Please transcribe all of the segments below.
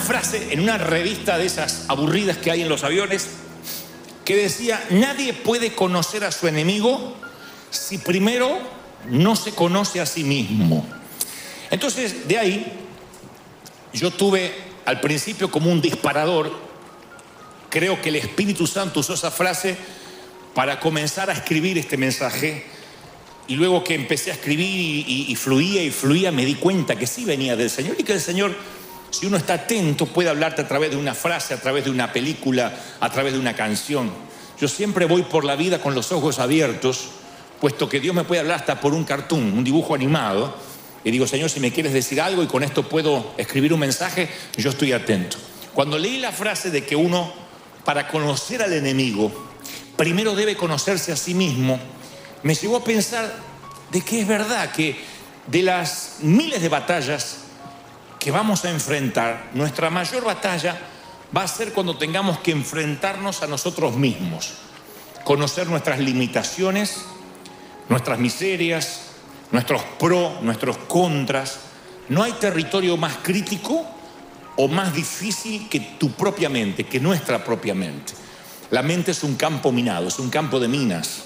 frase en una revista de esas aburridas que hay en los aviones que decía: nadie puede conocer a su enemigo si primero no se conoce a sí mismo. Entonces, de ahí, yo tuve al principio como un disparador. Creo que el Espíritu Santo usó esa frase para comenzar a escribir este mensaje. Y luego que empecé a escribir y fluía, me di cuenta que sí venía del Señor, y que el Señor, si uno está atento, puede hablarte a través de una frase, a través de una película, a través de una canción. Yo siempre voy por la vida con los ojos abiertos, puesto que Dios me puede hablar hasta por un cartoon, un dibujo animado, y digo: Señor, si me quieres decir algo y con esto puedo escribir un mensaje, yo estoy atento. Cuando leí la frase de que uno, para conocer al enemigo, primero debe conocerse a sí mismo, me llevó a pensar de que es verdad que de las miles de batallas que vamos a enfrentar, nuestra mayor batalla va a ser cuando tengamos que enfrentarnos a nosotros mismos, conocer nuestras limitaciones, nuestras miserias, nuestros pros, nuestros contras. No hay territorio más crítico o más difícil que tu propia mente, que nuestra propia mente. La mente es un campo minado, es un campo de minas,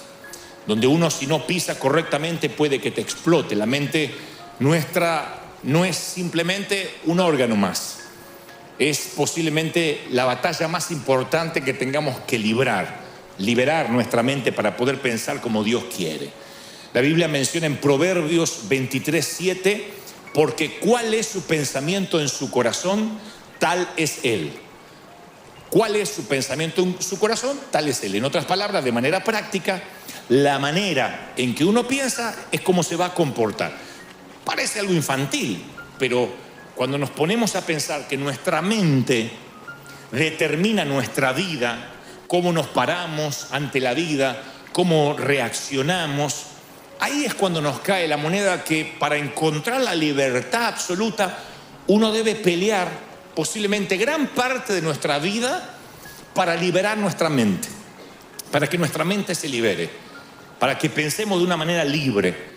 donde uno, si no pisa correctamente, puede que te explote. La mente nuestra no es simplemente un órgano más, es posiblemente la batalla más importante que tengamos que liberar nuestra mente para poder pensar como Dios quiere. La Biblia menciona en Proverbios 23:7: porque cuál es su pensamiento en su corazón, tal es él. ¿Cuál es su pensamiento en su corazón? Tal es él. En otras palabras, de manera práctica, la manera en que uno piensa es cómo se va a comportar. Parece algo infantil, pero cuando nos ponemos a pensar que nuestra mente determina nuestra vida, cómo nos paramos ante la vida, cómo reaccionamos, ahí es cuando nos cae la moneda que para encontrar la libertad absoluta uno debe pelear posiblemente gran parte de nuestra vida para liberar nuestra mente, para que nuestra mente se libere, para que pensemos de una manera libre,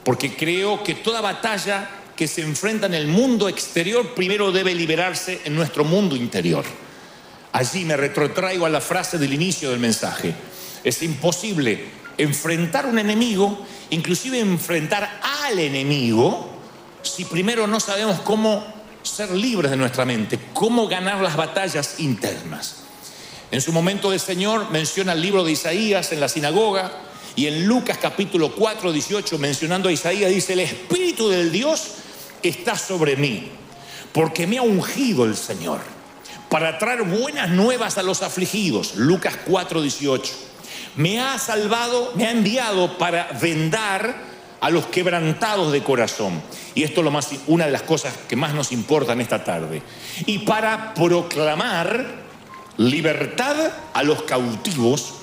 porque creo que toda batalla que se enfrenta en el mundo exterior primero debe liberarse en nuestro mundo interior. Allí me retrotraigo a la frase del inicio del mensaje: es imposible enfrentar un enemigo, inclusive enfrentar al enemigo, si primero no sabemos cómo ser libres de nuestra mente, cómo ganar las batallas internas. En su momento el Señor menciona el libro de Isaías en la sinagoga, y en Lucas capítulo 4:18, mencionando a Isaías, dice: el Espíritu del Dios está sobre mí, porque me ha ungido el Señor para traer buenas nuevas a los afligidos. Lucas 4:18. Me ha salvado, me ha enviado para vendar a los quebrantados de corazón. Y esto es una de las cosas que más nos importan esta tarde. Y para proclamar libertad a los cautivos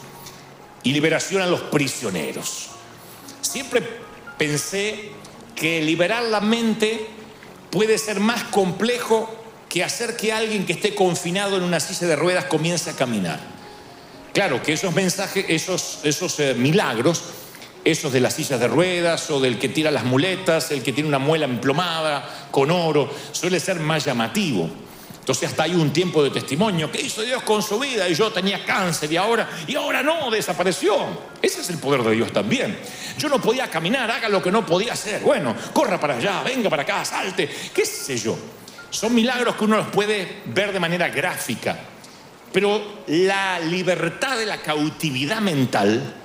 y liberación a los prisioneros. Siempre pensé que liberar la mente puede ser más complejo que hacer que alguien que esté confinado en una silla de ruedas comience a caminar. Claro que esos mensajes, esos milagros, esos de las sillas de ruedas o del que tira las muletas, el que tiene una muela emplomada con oro, suele ser más llamativo. Entonces hasta hay un tiempo de testimonio: ¿qué hizo Dios con su vida? Y yo tenía cáncer y ahora no, desapareció. Ese es el poder de Dios también. Yo no podía caminar, haga lo que no podía hacer. Bueno, corra para allá, venga para acá, salte, qué sé yo. Son milagros que uno los puede ver de manera gráfica. Pero la libertad de la cautividad mental,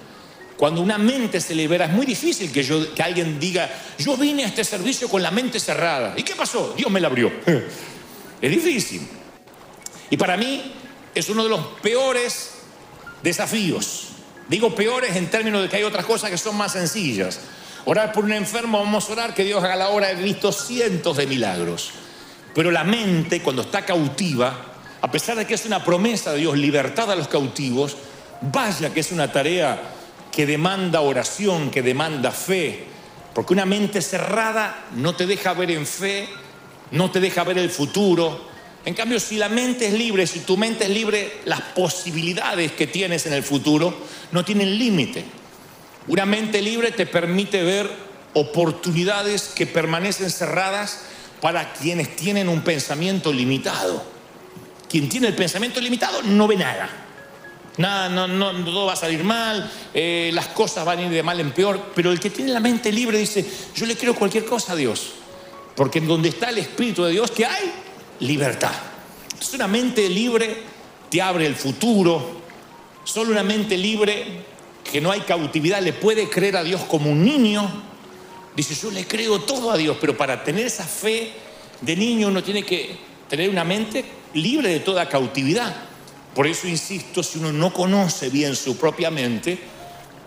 cuando una mente se libera, es muy difícil que alguien diga: yo vine a este servicio con la mente cerrada. ¿Y qué pasó? Dios me la abrió. Es difícil. Y para mí es uno de los peores desafíos. Digo peores en términos de que hay otras cosas que son más sencillas. Orar por un enfermo, vamos a orar que Dios haga la obra. He visto cientos de milagros. Pero la mente, cuando está cautiva, a pesar de que es una promesa de Dios, libertad a los cautivos, vaya que es una tarea que demanda oración, que demanda fe, porque una mente cerrada no te deja ver en fe, no te deja ver el futuro. En cambio, si la mente es libre, si tu mente es libre, las posibilidades que tienes en el futuro no tienen límite. Una mente libre te permite ver oportunidades que permanecen cerradas para quienes tienen un pensamiento limitado. Quien tiene el pensamiento limitado no ve nada. Nada, no, todo va a salir mal, las cosas van a ir de mal en peor. Pero el que tiene la mente libre dice, yo le creo cualquier cosa a Dios. Porque en donde está el Espíritu de Dios, ¿qué hay? Libertad. Entonces una mente libre te abre el futuro. Solo una mente libre, que no hay cautividad, le puede creer a Dios como un niño. Dice, yo le creo todo a Dios. Pero para tener esa fe de niño uno tiene que tener una mente libre de toda cautividad. Por eso insisto, si uno no conoce bien su propia mente,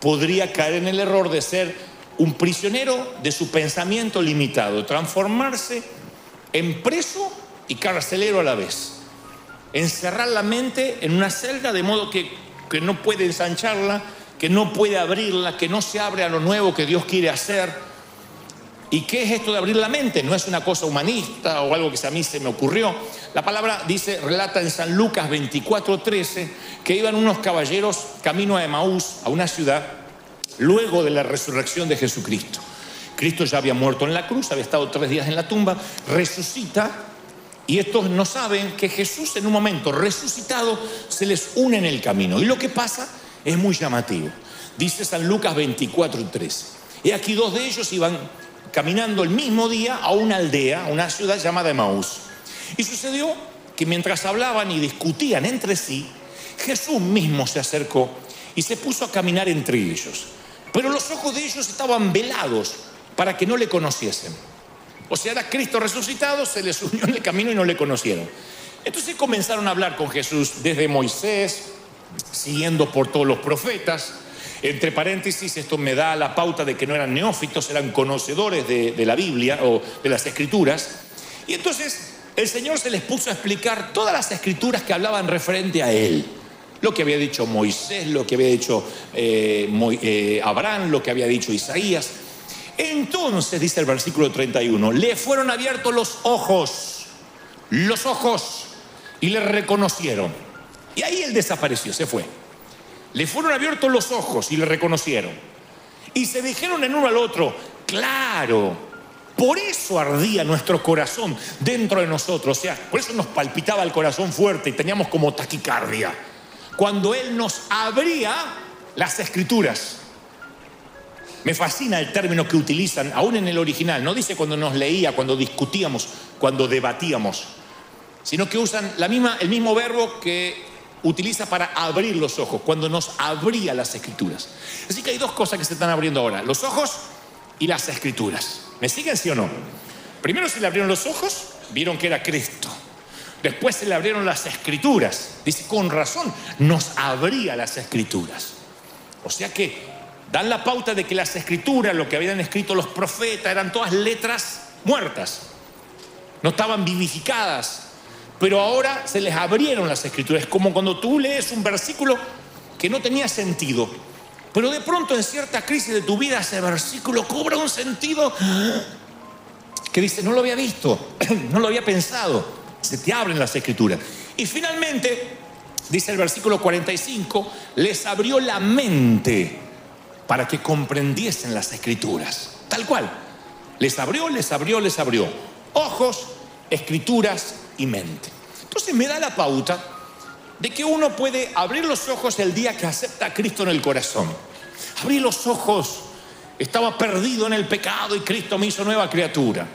podría caer en el error de ser un prisionero de su pensamiento limitado, transformarse en preso y carcelero a la vez. Encerrar la mente en una celda de modo que no puede ensancharla, que no puede abrirla, que no se abre a lo nuevo que Dios quiere hacer. ¿Y qué es esto de abrir la mente? No es una cosa humanista o algo que a mí se me ocurrió. La palabra relata en San Lucas 24:13 que iban unos caballeros camino a Emaús, a una ciudad, luego de la resurrección de Jesucristo. Cristo ya había muerto en la cruz, había estado 3 días en la tumba, resucita, y estos no saben que Jesús en un momento resucitado se les une en el camino. Y lo que pasa es muy llamativo. Dice San Lucas 24:13. Y aquí 2 de ellos iban caminando el mismo día a una aldea, a una ciudad llamada Emaús. Y sucedió que mientras hablaban y discutían entre sí, Jesús mismo se acercó y se puso a caminar entre ellos. Pero los ojos de ellos estaban velados para que no le conociesen. O sea, era Cristo resucitado, se les unió en el camino y no le conocieron. Entonces comenzaron a hablar con Jesús desde Moisés, siguiendo por todos los profetas. Entre paréntesis, esto me da la pauta de que no eran neófitos, eran conocedores de la Biblia o de las Escrituras. Y entonces el Señor se les puso a explicar todas las Escrituras que hablaban referente a Él. Lo que había dicho Moisés, lo que había dicho Abraham, lo que había dicho Isaías. Entonces, dice el versículo 31, le fueron abiertos los ojos, y le reconocieron. Y ahí Él desapareció, se fue. Le fueron abiertos los ojos y le reconocieron. Y se dijeron en uno al otro, claro, por eso ardía nuestro corazón dentro de nosotros. O sea, por eso nos palpitaba el corazón fuerte y teníamos como taquicardia. Cuando Él nos abría las Escrituras. Me fascina el término que utilizan, aún en el original. No dice cuando nos leía, cuando discutíamos, cuando debatíamos, sino que usan el mismo verbo que utiliza para abrir los ojos, cuando nos abría las Escrituras. Así que hay 2 cosas que se están abriendo ahora: los ojos y las Escrituras. ¿Me siguen, sí o no? Primero se le abrieron los ojos, vieron que era Cristo. Después se le abrieron las Escrituras. Dice, con razón, nos abría las Escrituras. O sea que dan la pauta de que las Escrituras, lo que habían escrito los profetas, eran todas letras muertas. No estaban vivificadas. Pero ahora se les abrieron las Escrituras. Es como cuando tú lees un versículo que no tenía sentido, pero de pronto en cierta crisis de tu vida ese versículo cobra un sentido que dice, no lo había visto, no lo había pensado. Se te abren las Escrituras. Y finalmente, dice el versículo 45, les abrió la mente para que comprendiesen las Escrituras. Tal cual. Les abrió. Ojos, Escrituras y mente. Entonces me da la pauta de que uno puede abrir los ojos el día que acepta a Cristo en el corazón. Abrí los ojos, estaba perdido en el pecado y Cristo me hizo nueva criatura.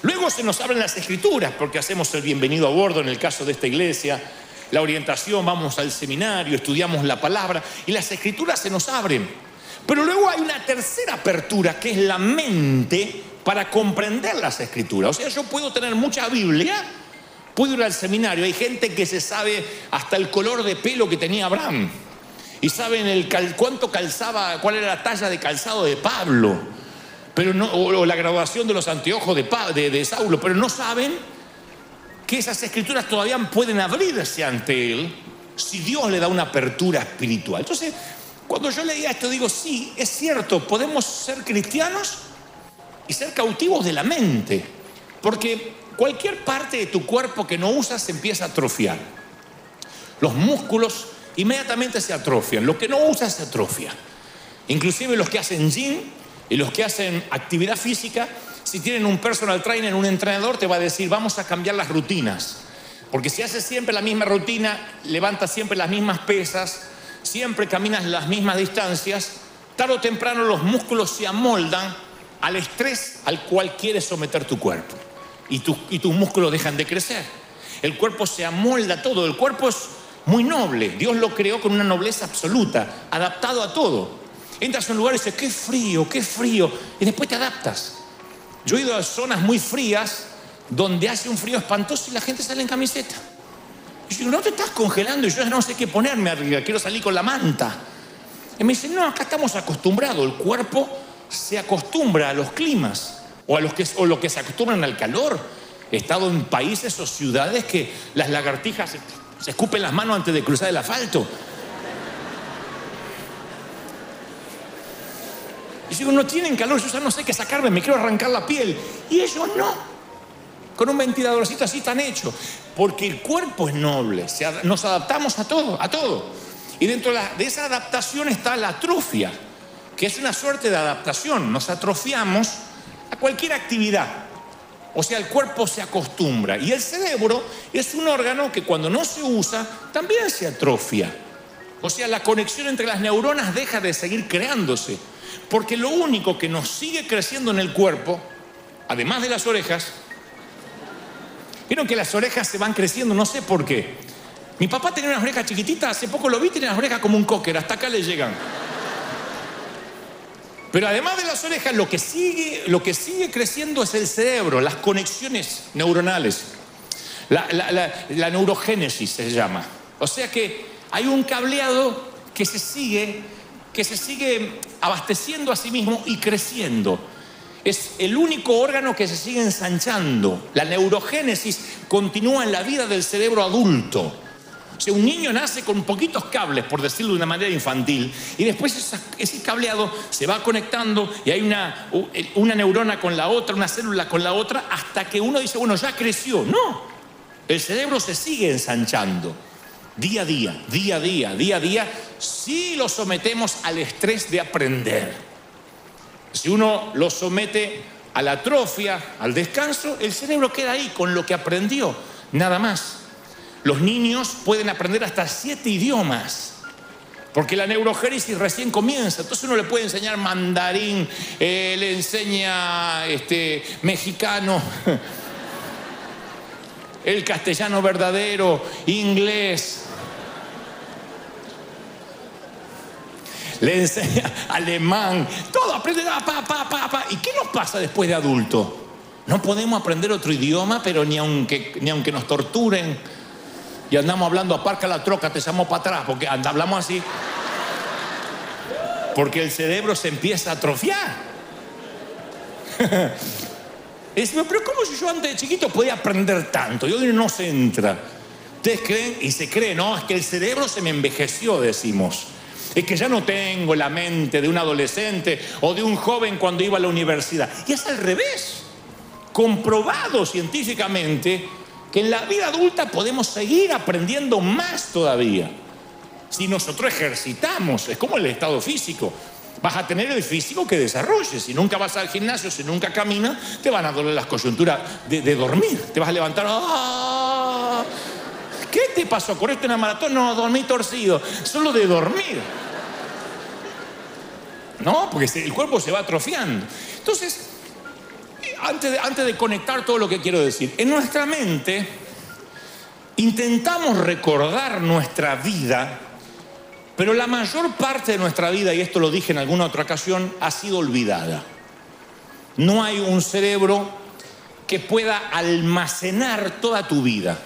Luego se nos abren las Escrituras porque hacemos el bienvenido a bordo en el caso de esta iglesia, la orientación, vamos al seminario, estudiamos la palabra y las Escrituras se nos abren. Pero luego hay una tercera apertura que es la mente para comprender las Escrituras. O sea, yo puedo tener mucha Biblia, puedo ir al seminario, hay gente que se sabe hasta el color de pelo que tenía Abraham y saben cuánto calzaba, cuál era la talla de calzado de Pablo, pero no, o la graduación de los anteojos de Saulo, pero no saben que esas Escrituras todavía pueden abrirse ante él si Dios le da una apertura espiritual. Entonces, cuando yo leía esto digo, sí, es cierto, podemos ser cristianos y ser cautivos de la mente, porque cualquier parte de tu cuerpo que no usas se empieza a atrofiar. Los músculos inmediatamente se atrofian, lo que no usas se atrofia. Inclusive los que hacen gym y los que hacen actividad física, si tienen un personal trainer, un entrenador, te va a decir, vamos a cambiar las rutinas. Porque si haces siempre la misma rutina, levantas siempre las mismas pesas, siempre caminas las mismas distancias, tarde o temprano los músculos se amoldan al estrés al cual quieres someter tu cuerpo. Y tus músculos dejan de crecer. El cuerpo se amolda a todo. El cuerpo es muy noble. Dios lo creó con una nobleza absoluta, adaptado a todo. Entras a un lugar y dices, qué frío, y después te adaptas. Yo he ido a zonas muy frías donde hace un frío espantoso y la gente sale en camiseta. Y yo digo, no te estás congelando, y yo ya no sé qué ponerme arriba, quiero salir con la manta. Y me dicen, no, acá estamos acostumbrados, el cuerpo se acostumbra a los climas, o lo que se acostumbran al calor. He estado en países o ciudades que las lagartijas se escupen las manos antes de cruzar el asfalto. Y yo digo, no tienen calor, yo ya no sé qué sacarme, me quiero arrancar la piel. Y ellos no. Con un ventiladorcito así tan hecho. Porque el cuerpo es noble, nos adaptamos a todo. Y dentro de esa adaptación está la atrofia, que es una suerte de adaptación. Nos atrofiamos a cualquier actividad. O sea, el cuerpo se acostumbra. Y el cerebro es un órgano que cuando no se usa, también se atrofia. O sea, la conexión entre las neuronas deja de seguir creándose. Porque lo único que nos sigue creciendo en el cuerpo, además de las orejas, vieron que las orejas se van creciendo, no sé por qué. Mi papá tenía unas orejas chiquititas, hace poco lo vi, tenía las orejas como un cocker, hasta acá le llegan. Pero además de las orejas, lo que sigue creciendo es el cerebro, las conexiones neuronales. La neurogénesis se llama. O sea que hay un cableado que se sigue abasteciendo a sí mismo y creciendo. Es el único órgano que se sigue ensanchando. La neurogénesis continúa en la vida del cerebro adulto. O sea, un niño nace con poquitos cables, por decirlo de una manera infantil, y después ese cableado se va conectando y hay una neurona con la otra, una célula con la otra, hasta que uno dice, bueno, ya creció. No, el cerebro se sigue ensanchando. Día a día, si lo sometemos al estrés de aprender. Si uno lo somete a la atrofia, al descanso, el cerebro queda ahí con lo que aprendió, nada más. Los niños pueden aprender hasta 7 idiomas, porque la neurogénesis recién comienza. Entonces uno le puede enseñar mandarín, le enseña mexicano, el castellano verdadero, inglés. Le enseña alemán, todo aprende, ¿Y qué nos pasa después de adulto? No podemos aprender otro idioma, pero ni aunque nos torturen y andamos hablando, aparca la troca, te llamo para atrás, porque hablamos así. Porque el cerebro se empieza a atrofiar. Pero ¿cómo si yo antes de chiquito podía aprender tanto? Y hoy no se entra. Ustedes creen y se creen, no, es que el cerebro se me envejeció, decimos. Es que ya no tengo la mente de un adolescente o de un joven cuando iba a la universidad. Y es al revés. Comprobado científicamente que en la vida adulta podemos seguir aprendiendo más todavía. Si nosotros ejercitamos, es como el estado físico. Vas a tener el físico que desarrolles. Si nunca vas al gimnasio, si nunca caminas, te van a doler las coyunturas de dormir. Te vas a levantar. ¡Ah! ¿Qué te pasó? ¿Corriste una maratón? No, dormí torcido. Solo de dormir. No, porque el cuerpo se va atrofiando. Entonces, antes de conectar todo lo que quiero decir, en nuestra mente intentamos recordar nuestra vida, pero la mayor parte de nuestra vida, y esto lo dije en alguna otra ocasión, ha sido olvidada. No hay un cerebro que pueda almacenar toda tu vida.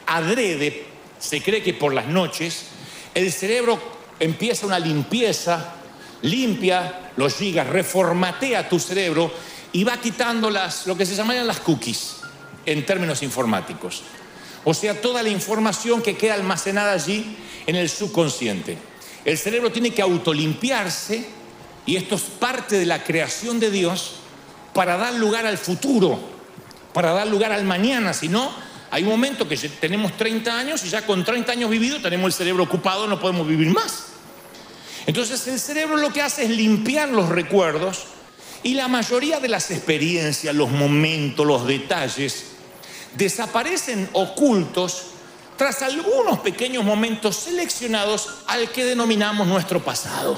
Adrede, se cree que por las noches el cerebro empieza una limpieza, limpia los gigas, reformatea tu cerebro y va quitando lo que se llamarían las cookies en términos informáticos. O sea, toda la información que queda almacenada allí en el subconsciente. El cerebro tiene que autolimpiarse, y esto es parte de la creación de Dios, para dar lugar al futuro, para dar lugar al mañana. Si no, hay un momento que tenemos 30 años y ya con 30 años vividos tenemos el cerebro ocupado, no podemos vivir más. Entonces el cerebro lo que hace es limpiar los recuerdos, y la mayoría de las experiencias, los momentos, los detalles desaparecen ocultos tras algunos pequeños momentos seleccionados al que denominamos nuestro pasado.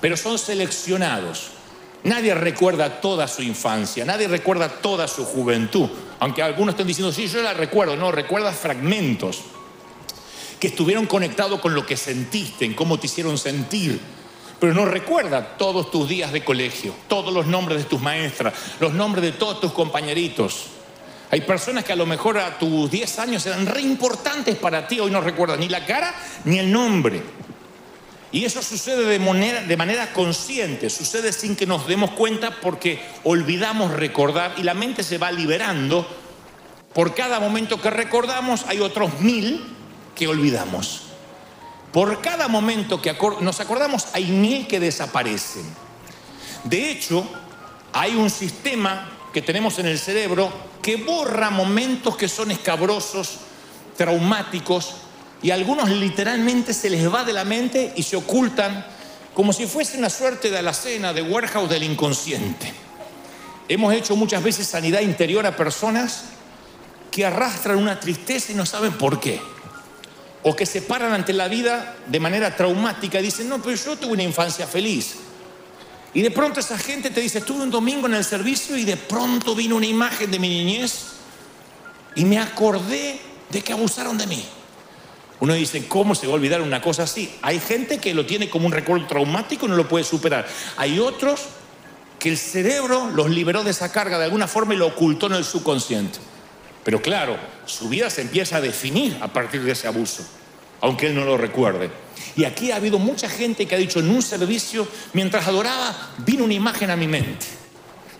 Pero son seleccionados. Nadie recuerda toda su infancia, nadie recuerda toda su juventud. Aunque algunos estén diciendo, sí, yo la recuerdo. No, recuerdas fragmentos que estuvieron conectados con lo que sentiste, en cómo te hicieron sentir. Pero no recuerda todos tus días de colegio, todos los nombres de tus maestras, los nombres de todos tus compañeritos. Hay personas que a lo mejor a tus 10 años eran re importantes para ti, hoy no recuerdas ni la cara ni el nombre. Y eso sucede de manera consciente, sucede sin que nos demos cuenta porque olvidamos recordar y la mente se va liberando. Por cada momento que recordamos hay otros 1000 que olvidamos. Por cada momento que nos acordamos hay 1000 que desaparecen. De hecho, hay un sistema que tenemos en el cerebro que borra momentos que son escabrosos, traumáticos, y a algunos literalmente se les va de la mente y se ocultan como si fuese una suerte de alacena, de warehouse del inconsciente. Hemos hecho muchas veces sanidad interior a personas que arrastran una tristeza y no saben por qué. O que se paran ante la vida de manera traumática y dicen, no, pero yo tuve una infancia feliz. Y de pronto esa gente te dice, estuve un domingo en el servicio y de pronto vino una imagen de mi niñez y me acordé de que abusaron de mí. Uno dice, ¿cómo se va a olvidar una cosa así? Hay gente que lo tiene como un recuerdo traumático y no lo puede superar. Hay otros que el cerebro los liberó de esa carga de alguna forma y lo ocultó en el subconsciente. Pero claro, su vida se empieza a definir a partir de ese abuso, aunque él no lo recuerde. Y aquí ha habido mucha gente que ha dicho, en un servicio, mientras adoraba, vino una imagen a mi mente.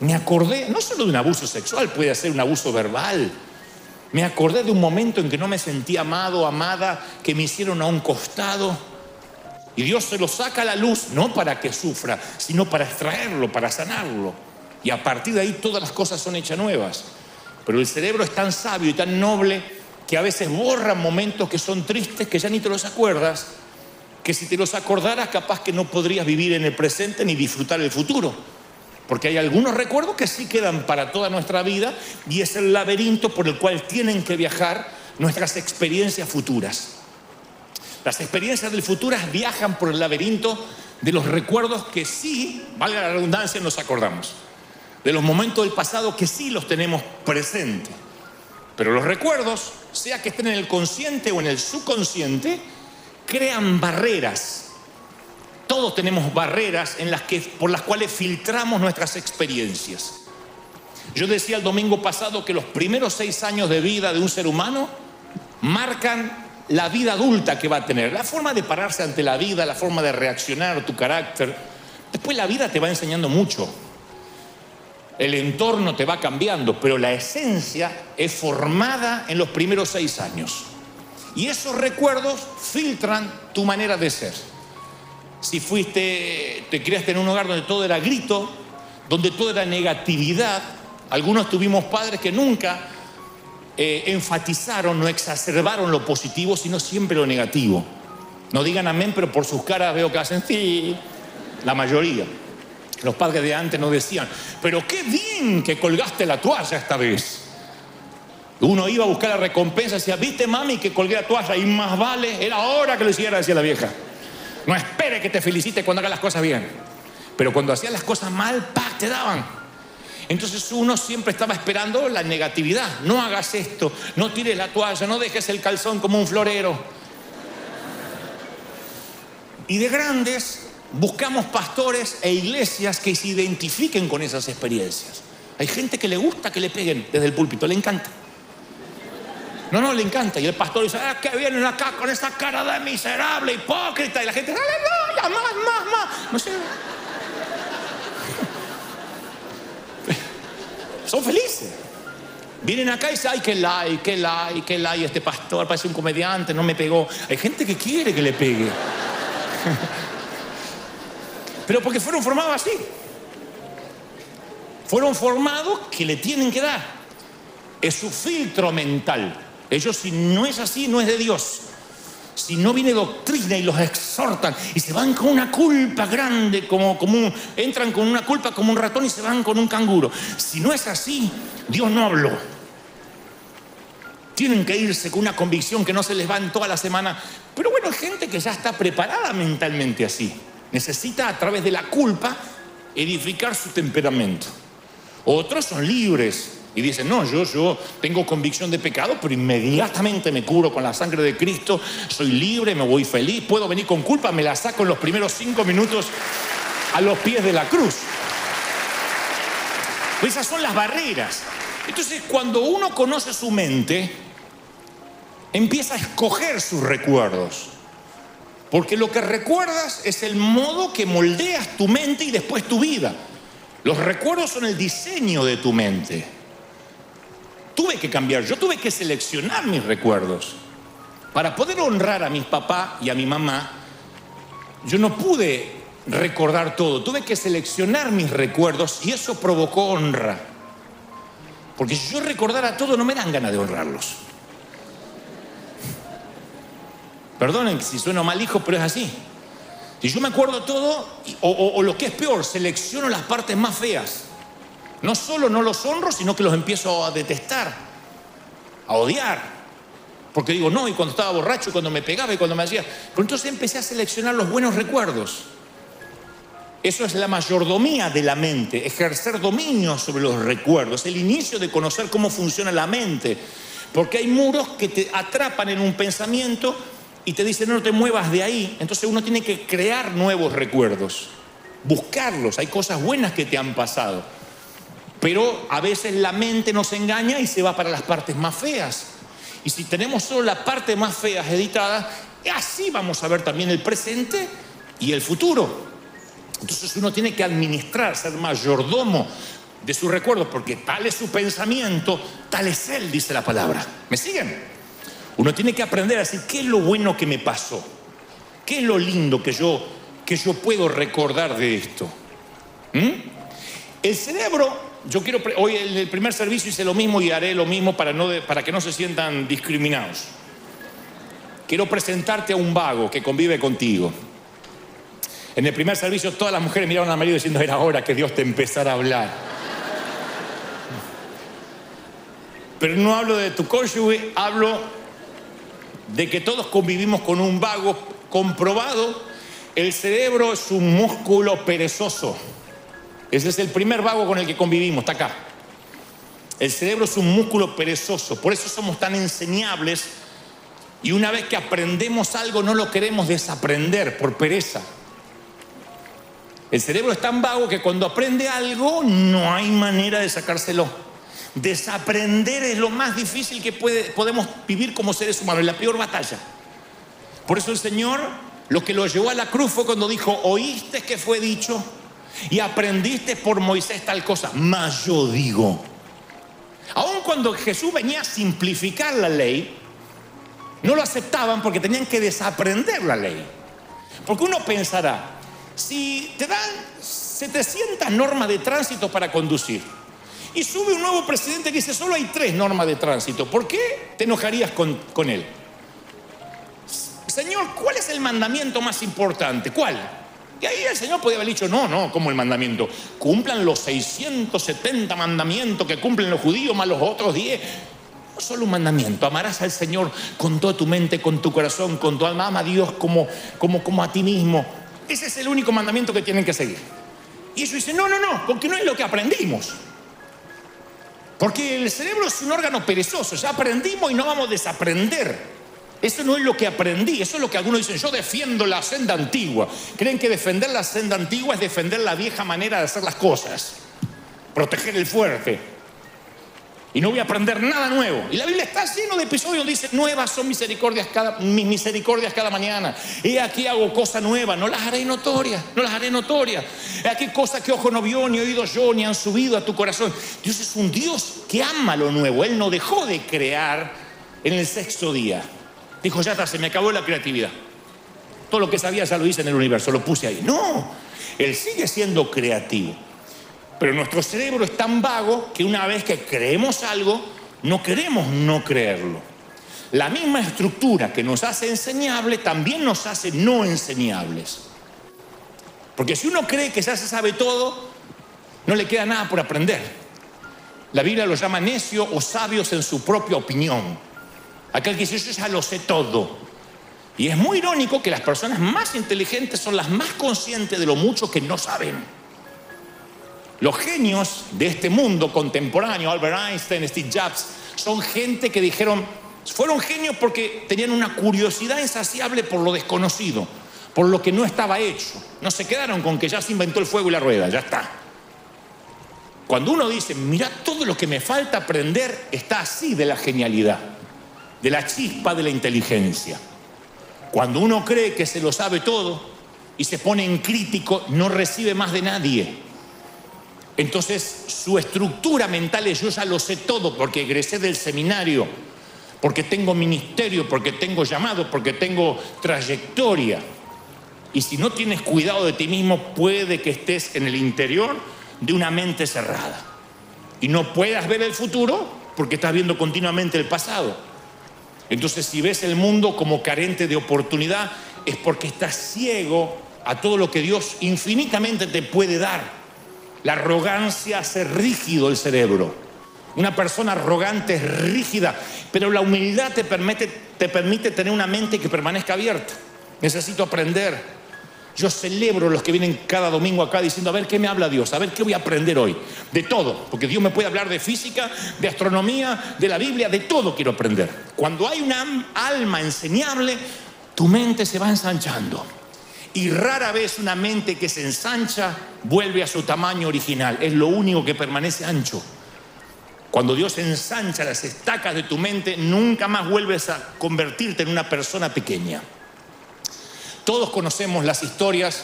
Me acordé, no solo de un abuso sexual, puede ser un abuso verbal. Me acordé de un momento en que no me sentí amado, amada, que me hicieron a un costado. Y Dios se lo saca a la luz, no para que sufra, sino para extraerlo, para sanarlo. Y a partir de ahí todas las cosas son hechas nuevas. Pero el cerebro es tan sabio y tan noble que a veces borra momentos que son tristes, que ya ni te los acuerdas, que si te los acordaras capaz que no podrías vivir en el presente ni disfrutar el futuro. Porque hay algunos recuerdos que sí quedan para toda nuestra vida y es el laberinto por el cual tienen que viajar nuestras experiencias futuras. Las experiencias del futuro viajan por el laberinto de los recuerdos que sí, valga la redundancia, nos acordamos. De los momentos del pasado que sí los tenemos presentes. Pero los recuerdos, sea que estén en el consciente o en el subconsciente, crean barreras. Todos tenemos barreras por las cuales filtramos nuestras experiencias. Yo decía el domingo pasado que los primeros 6 años de vida de un ser humano marcan la vida adulta que va a tener. La forma de pararse ante la vida, la forma de reaccionar, tu carácter. Después la vida te va enseñando mucho. El entorno te va cambiando, pero la esencia es formada en los primeros 6 años. Y esos recuerdos filtran tu manera de ser. Si te criaste en un hogar donde todo era grito, donde todo era negatividad, algunos tuvimos padres que nunca enfatizaron, no exacerbaron lo positivo, sino siempre lo negativo. No digan amén, pero por sus caras veo que hacen sí, la mayoría. Los padres de antes no decían, pero qué bien que colgaste la toalla esta vez. Uno iba a buscar la recompensa y decía, viste mami que colgué la toalla y más vale, era hora que lo hiciera, decía la vieja. No espere que te felicite cuando hagas las cosas bien. Pero cuando hacías las cosas mal, ¡pac!, te daban. Entonces uno siempre estaba esperando la negatividad. No hagas esto, no tires la toalla, no dejes el calzón como un florero. Y de grandes buscamos pastores e iglesias que se identifiquen con esas experiencias. Hay gente que le gusta que le peguen desde el púlpito, le encanta. No, le encanta. Y el pastor dice, que vienen acá con esa cara de miserable, hipócrita. Y la gente, aleluya, más. No sé. Son felices. Vienen acá y dicen, ay, qué like, este pastor parece un comediante, no me pegó. Hay gente que quiere que le pegue. Pero porque fueron formados así. Fueron formados que le tienen que dar. Es su filtro mental. Ellos, si no es así, no es de Dios. Si no viene doctrina y los exhortan y se van con una culpa grande, entran con una culpa como un ratón y se van con un canguro. Si no es así, Dios no habló. Tienen que irse con una convicción que no se les va en toda la semana. Pero bueno, hay gente que ya está preparada mentalmente así. Necesita a través de la culpa edificar su temperamento. Otros son libres y dicen, no, yo tengo convicción de pecado, pero inmediatamente me cubro con la sangre de Cristo, soy libre, me voy feliz, puedo venir con culpa, me la saco en los primeros 5 minutos a los pies de la cruz. Esas son las barreras. Entonces, cuando uno conoce su mente, empieza a escoger sus recuerdos. Porque lo que recuerdas es el modo que moldeas tu mente y después tu vida. Los recuerdos son el diseño de tu mente. Tuve que cambiar, yo tuve que seleccionar mis recuerdos. Para poder honrar a mi papá y a mi mamá, yo no pude recordar todo, tuve que seleccionar mis recuerdos y eso provocó honra. Porque si yo recordara todo, no me dan ganas de honrarlos. Perdonen si sueno mal hijo, pero es así. Si yo me acuerdo todo, o lo que es peor, selecciono las partes más feas. No solo no los honro, sino que los empiezo a detestar, a odiar. Porque digo, no, y cuando estaba borracho, y cuando me pegaba, y cuando me hacía... Pero entonces empecé a seleccionar los buenos recuerdos. Eso es la mayordomía de la mente, ejercer dominio sobre los recuerdos, el inicio de conocer cómo funciona la mente. Porque hay muros que te atrapan en un pensamiento y te dicen, no te muevas de ahí. Entonces uno tiene que crear nuevos recuerdos, buscarlos. Hay cosas buenas que te han pasado, pero a veces la mente nos engaña y se va para las partes más feas. Y si tenemos solo la parte más fea editada, así vamos a ver también el presente y el futuro. Entonces uno tiene que administrar, ser mayordomo de sus recuerdos, porque tal es su pensamiento, tal es él, dice la palabra. ¿Me siguen? Uno tiene que aprender a decir, ¿qué es lo bueno que me pasó? ¿Qué es lo lindo que yo puedo recordar de esto? El cerebro, hoy en el primer servicio hice lo mismo y haré lo mismo para que no se sientan discriminados. Quiero presentarte a un vago que convive contigo. En el primer servicio todas las mujeres miraron al marido diciendo, era hora que Dios te empezara a hablar. Pero no hablo de tu cónyuge, hablo de que todos convivimos con un vago comprobado. El cerebro es un músculo perezoso. Ese es el primer vago con el que convivimos, está acá. El cerebro es un músculo perezoso, por eso somos tan enseñables y una vez que aprendemos algo no lo queremos desaprender por pereza. El cerebro es tan vago que cuando aprende algo no hay manera de sacárselo. Desaprender es lo más difícil que podemos vivir como seres humanos, es la peor batalla. Por eso el Señor lo que lo llevó a la cruz fue cuando dijo, oíste que fue dicho y aprendiste por Moisés tal cosa, mas yo digo. Aun cuando Jesús venía a simplificar la ley, no lo aceptaban porque tenían que desaprender la ley. Porque uno pensará, si te dan 700 normas de tránsito para conducir y sube un nuevo presidente que dice solo hay 3 normas de tránsito, ¿por qué te enojarías con él? Señor, ¿cuál es el mandamiento más importante? ¿Cuál? Y ahí el Señor podía haber dicho, no, como el mandamiento. Cumplan los 670 mandamientos que cumplen los judíos más los otros 10. No solo un mandamiento, amarás al Señor con toda tu mente, con tu corazón, con tu alma. Ama a Dios como a ti mismo. Ese es el único mandamiento que tienen que seguir. Y ellos dicen, no, porque no es lo que aprendimos. Porque el cerebro es un órgano perezoso, ya aprendimos y no vamos a desaprender. Eso no es lo que aprendí, eso es lo que algunos dicen, yo defiendo la senda antigua. Creen que defender la senda antigua es defender la vieja manera de hacer las cosas, proteger el fuerte. Y no voy a aprender nada nuevo. Y la Biblia está lleno de episodios donde dice, nuevas son mis misericordias cada mañana. Y aquí hago cosa nueva, no las haré notorias. Aquí cosas que ojo no vio, ni oído yo, ni han subido a tu corazón. Dios es un Dios que ama lo nuevo. Él no dejó de crear en el 6º día. Dijo, ya está, se me acabó la creatividad. Todo lo que sabía ya lo hice en el universo, lo puse ahí. No, Él sigue siendo creativo. Pero nuestro cerebro es tan vago que una vez que creemos algo, no queremos no creerlo. La misma estructura que nos hace enseñables también nos hace no enseñables. Porque si uno cree que ya se sabe todo, no le queda nada por aprender. La Biblia los llama necios o sabios en su propia opinión. Aquel que dice, yo ya lo sé todo. Y es muy irónico que las personas más inteligentes son las más conscientes de lo mucho que no saben. Los genios de este mundo contemporáneo, Albert Einstein, Steve Jobs, son gente que fueron genios porque tenían una curiosidad insaciable por lo desconocido, por lo que no estaba hecho. No se quedaron con que ya se inventó el fuego y la rueda, ya está. Cuando uno dice, mira, todo lo que me falta aprender está así de la genialidad, de la chispa de la inteligencia. Cuando uno cree que se lo sabe todo y se pone en crítico, no recibe más de nadie. Entonces su estructura mental es, yo ya lo sé todo porque egresé del seminario, porque tengo ministerio, porque tengo llamado, porque tengo trayectoria. Y si no tienes cuidado de ti mismo, puede que estés en el interior de una mente cerrada y no puedas ver el futuro porque estás viendo continuamente el pasado. Entonces, si ves el mundo como carente de oportunidad, es porque estás ciego a todo lo que Dios infinitamente te puede dar. La arrogancia hace rígido el cerebro. Una persona arrogante es rígida, pero la humildad te permite tener una mente que permanezca abierta. Necesito aprender. Yo celebro los que vienen cada domingo acá diciendo, a ver, ¿qué me habla Dios? A ver, ¿qué voy a aprender hoy? De todo, porque Dios me puede hablar de física, de astronomía, de la Biblia, de todo quiero aprender. Cuando hay una alma enseñable, tu mente se va ensanchando. Y rara vez una mente que se ensancha vuelve a su tamaño original. Es lo único que permanece ancho. Cuando Dios ensancha las estacas de tu mente, nunca más vuelves a convertirte en una persona pequeña. Todos conocemos las historias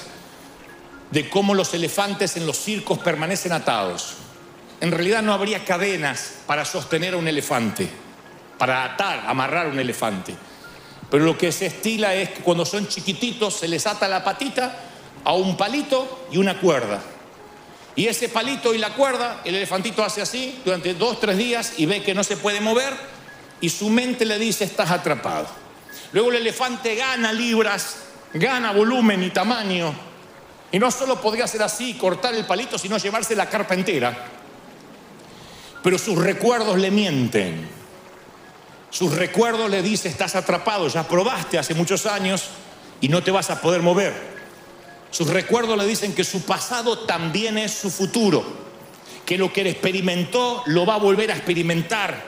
de cómo los elefantes en los circos permanecen atados. En realidad no habría cadenas para sostener a un elefante, para amarrar a un elefante. Pero lo que se estila es que cuando son chiquititos se les ata la patita a un palito y una cuerda. Y ese palito y la cuerda, el elefantito hace así durante 2-3 días y ve que no se puede mover y su mente le dice, estás atrapado. Luego el elefante gana libras, gana volumen y tamaño, y no solo podría hacer así, cortar el palito, sino llevarse la carpa entera. Pero sus recuerdos le mienten. Sus recuerdos le dicen, estás atrapado, ya probaste hace muchos años y no te vas a poder mover. Sus recuerdos le dicen que su pasado también es su futuro, que lo que él experimentó lo va a volver a experimentar.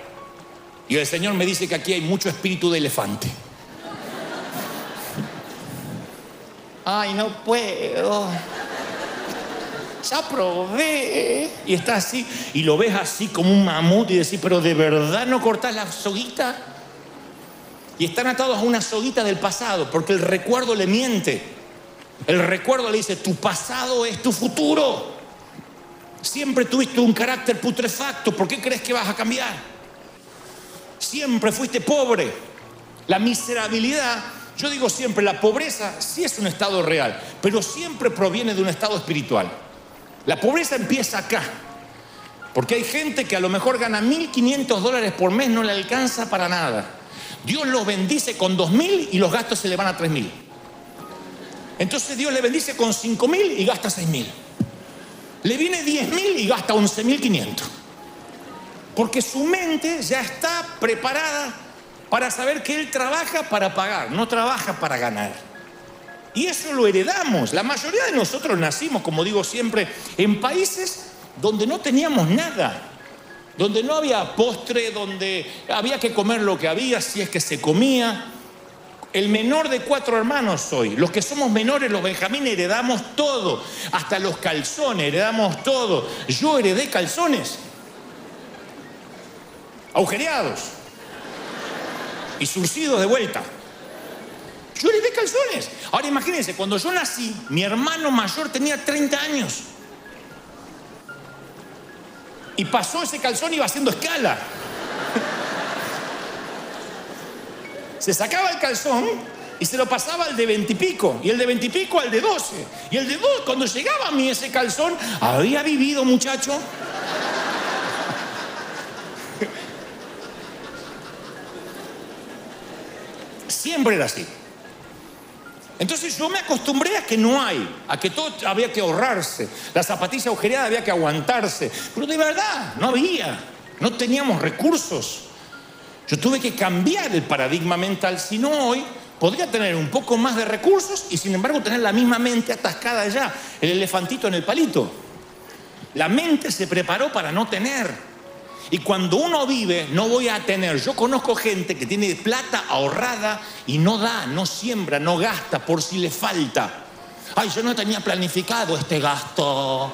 Y el Señor me dice que aquí hay mucho espíritu de elefante. Ay, no puedo. Ya probé. Y está así. Y lo ves así como un mamut y decís, pero ¿de verdad no cortás la soguita? Y están atados a una soguita del pasado, porque el recuerdo le miente. El recuerdo le dice, tu pasado es tu futuro. Siempre tuviste un carácter putrefacto. ¿Por qué crees que vas a cambiar? Siempre fuiste pobre. La miserabilidad... Yo digo siempre, la pobreza sí es un estado real, pero siempre proviene de un estado espiritual. La pobreza empieza acá, porque hay gente que a lo mejor gana $1.500 por mes, no le alcanza para nada. Dios los bendice con 2.000 y los gastos se le van a 3.000. Entonces Dios le bendice con 5.000 y gasta 6.000. Le viene 10.000 y gasta 11.500. Porque su mente ya está preparada para saber que él trabaja para pagar, no trabaja para ganar. Y eso lo heredamos. La mayoría de nosotros nacimos, como digo siempre, en países donde no teníamos nada, donde no había postre, donde había que comer lo que había, si es que se comía. El menor de 4 hermanos soy. Los que somos menores, los Benjamín, heredamos todo, hasta los calzones, heredamos todo. Yo heredé calzones agujereados y surcidos de vuelta. Yo heredé calzones. Ahora imagínense, cuando yo nací, mi hermano mayor tenía 30 años. Y pasó ese calzón y iba haciendo escala. Se sacaba el calzón y se lo pasaba al de 20 y pico. Y el de 20 y pico al de 12. Y el de 2, cuando llegaba a mí ese calzón, había vivido, muchacho. Siempre era así. Entonces yo me acostumbré a que no hay, a que todo había que ahorrarse. La zapatilla agujereada había que aguantarse. Pero de verdad, no había. No teníamos recursos. Yo tuve que cambiar el paradigma mental, si no hoy podría tener un poco más de recursos y sin embargo tener la misma mente atascada ya, el elefantito en el palito. La mente se preparó para no tener. Y cuando uno vive, no voy a tener. Yo conozco gente que tiene plata ahorrada y no da, no siembra, no gasta por si le falta. Ay, yo no tenía planificado este gasto.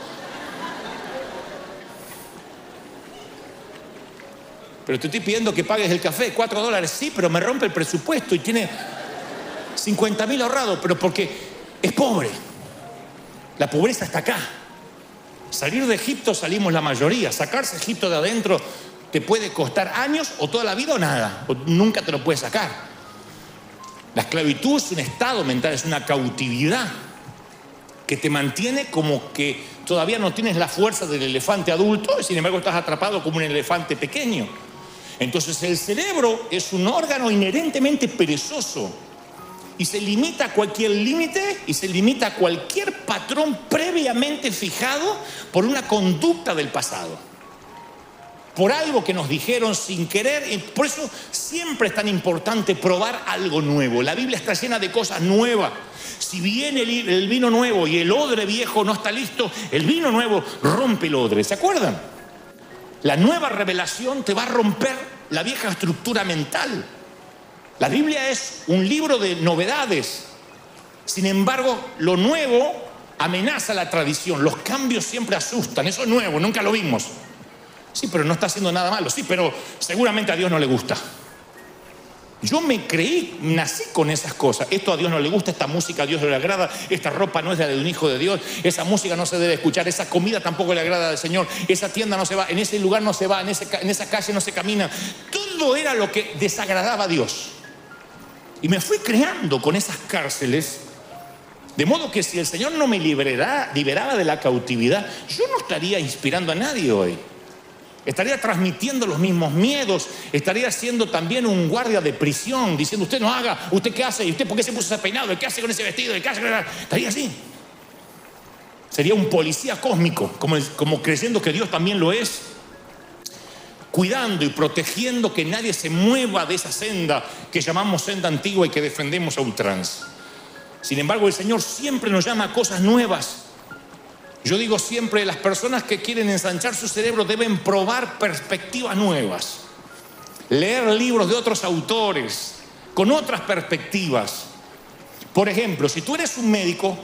Pero te estoy pidiendo que pagues el café, $4. Sí, pero me rompe el presupuesto y tiene 50.000 ahorrados, pero porque es pobre. La pobreza está acá. Salir de Egipto salimos la mayoría. Sacarse Egipto de adentro te puede costar años o toda la vida o nada. O nunca te lo puedes sacar. La esclavitud es un estado mental, es una cautividad que te mantiene como que todavía no tienes la fuerza del elefante adulto y sin embargo estás atrapado como un elefante pequeño. Entonces el cerebro es un órgano inherentemente perezoso y se limita a cualquier límite y se limita a cualquier patrón previamente fijado por una conducta del pasado, por algo que nos dijeron sin querer. Y por eso siempre es tan importante probar algo nuevo. La Biblia está llena de cosas nuevas. Si viene el vino nuevo y el odre viejo no está listo, el vino nuevo rompe el odre. ¿Se acuerdan? La nueva revelación te va a romper la vieja estructura mental. La Biblia es un libro de novedades. Sin embargo, lo nuevo amenaza la tradición. Los cambios siempre asustan. Eso es nuevo, nunca lo vimos. Sí, pero no está haciendo nada malo. Sí, pero seguramente a Dios no le gusta. Yo me creí, nací con esas cosas. Esto a Dios no le gusta, esta música a Dios no le agrada, esta ropa no es la de un hijo de Dios, esa música no se debe escuchar, esa comida tampoco le agrada al Señor, esa tienda no se va, en ese lugar no se va, en esa calle no se camina. Todo era lo que desagradaba a Dios. Y me fui creando con esas cárceles, de modo que si el Señor no me liberaba de la cautividad, yo no estaría inspirando a nadie hoy. Estaría transmitiendo los mismos miedos, estaría siendo también un guardia de prisión, diciendo: usted no haga, usted qué hace, y usted por qué se puso ese peinado, qué hace con ese vestido, qué hace. Estaría así. Sería un policía cósmico, como creyendo que Dios también lo es, cuidando y protegiendo que nadie se mueva de esa senda que llamamos senda antigua y que defendemos a ultranza. Sin embargo, el Señor siempre nos llama a cosas nuevas. Yo digo siempre, las personas que quieren ensanchar su cerebro deben probar perspectivas nuevas, leer libros de otros autores, con otras perspectivas. Por ejemplo, si tú eres un médico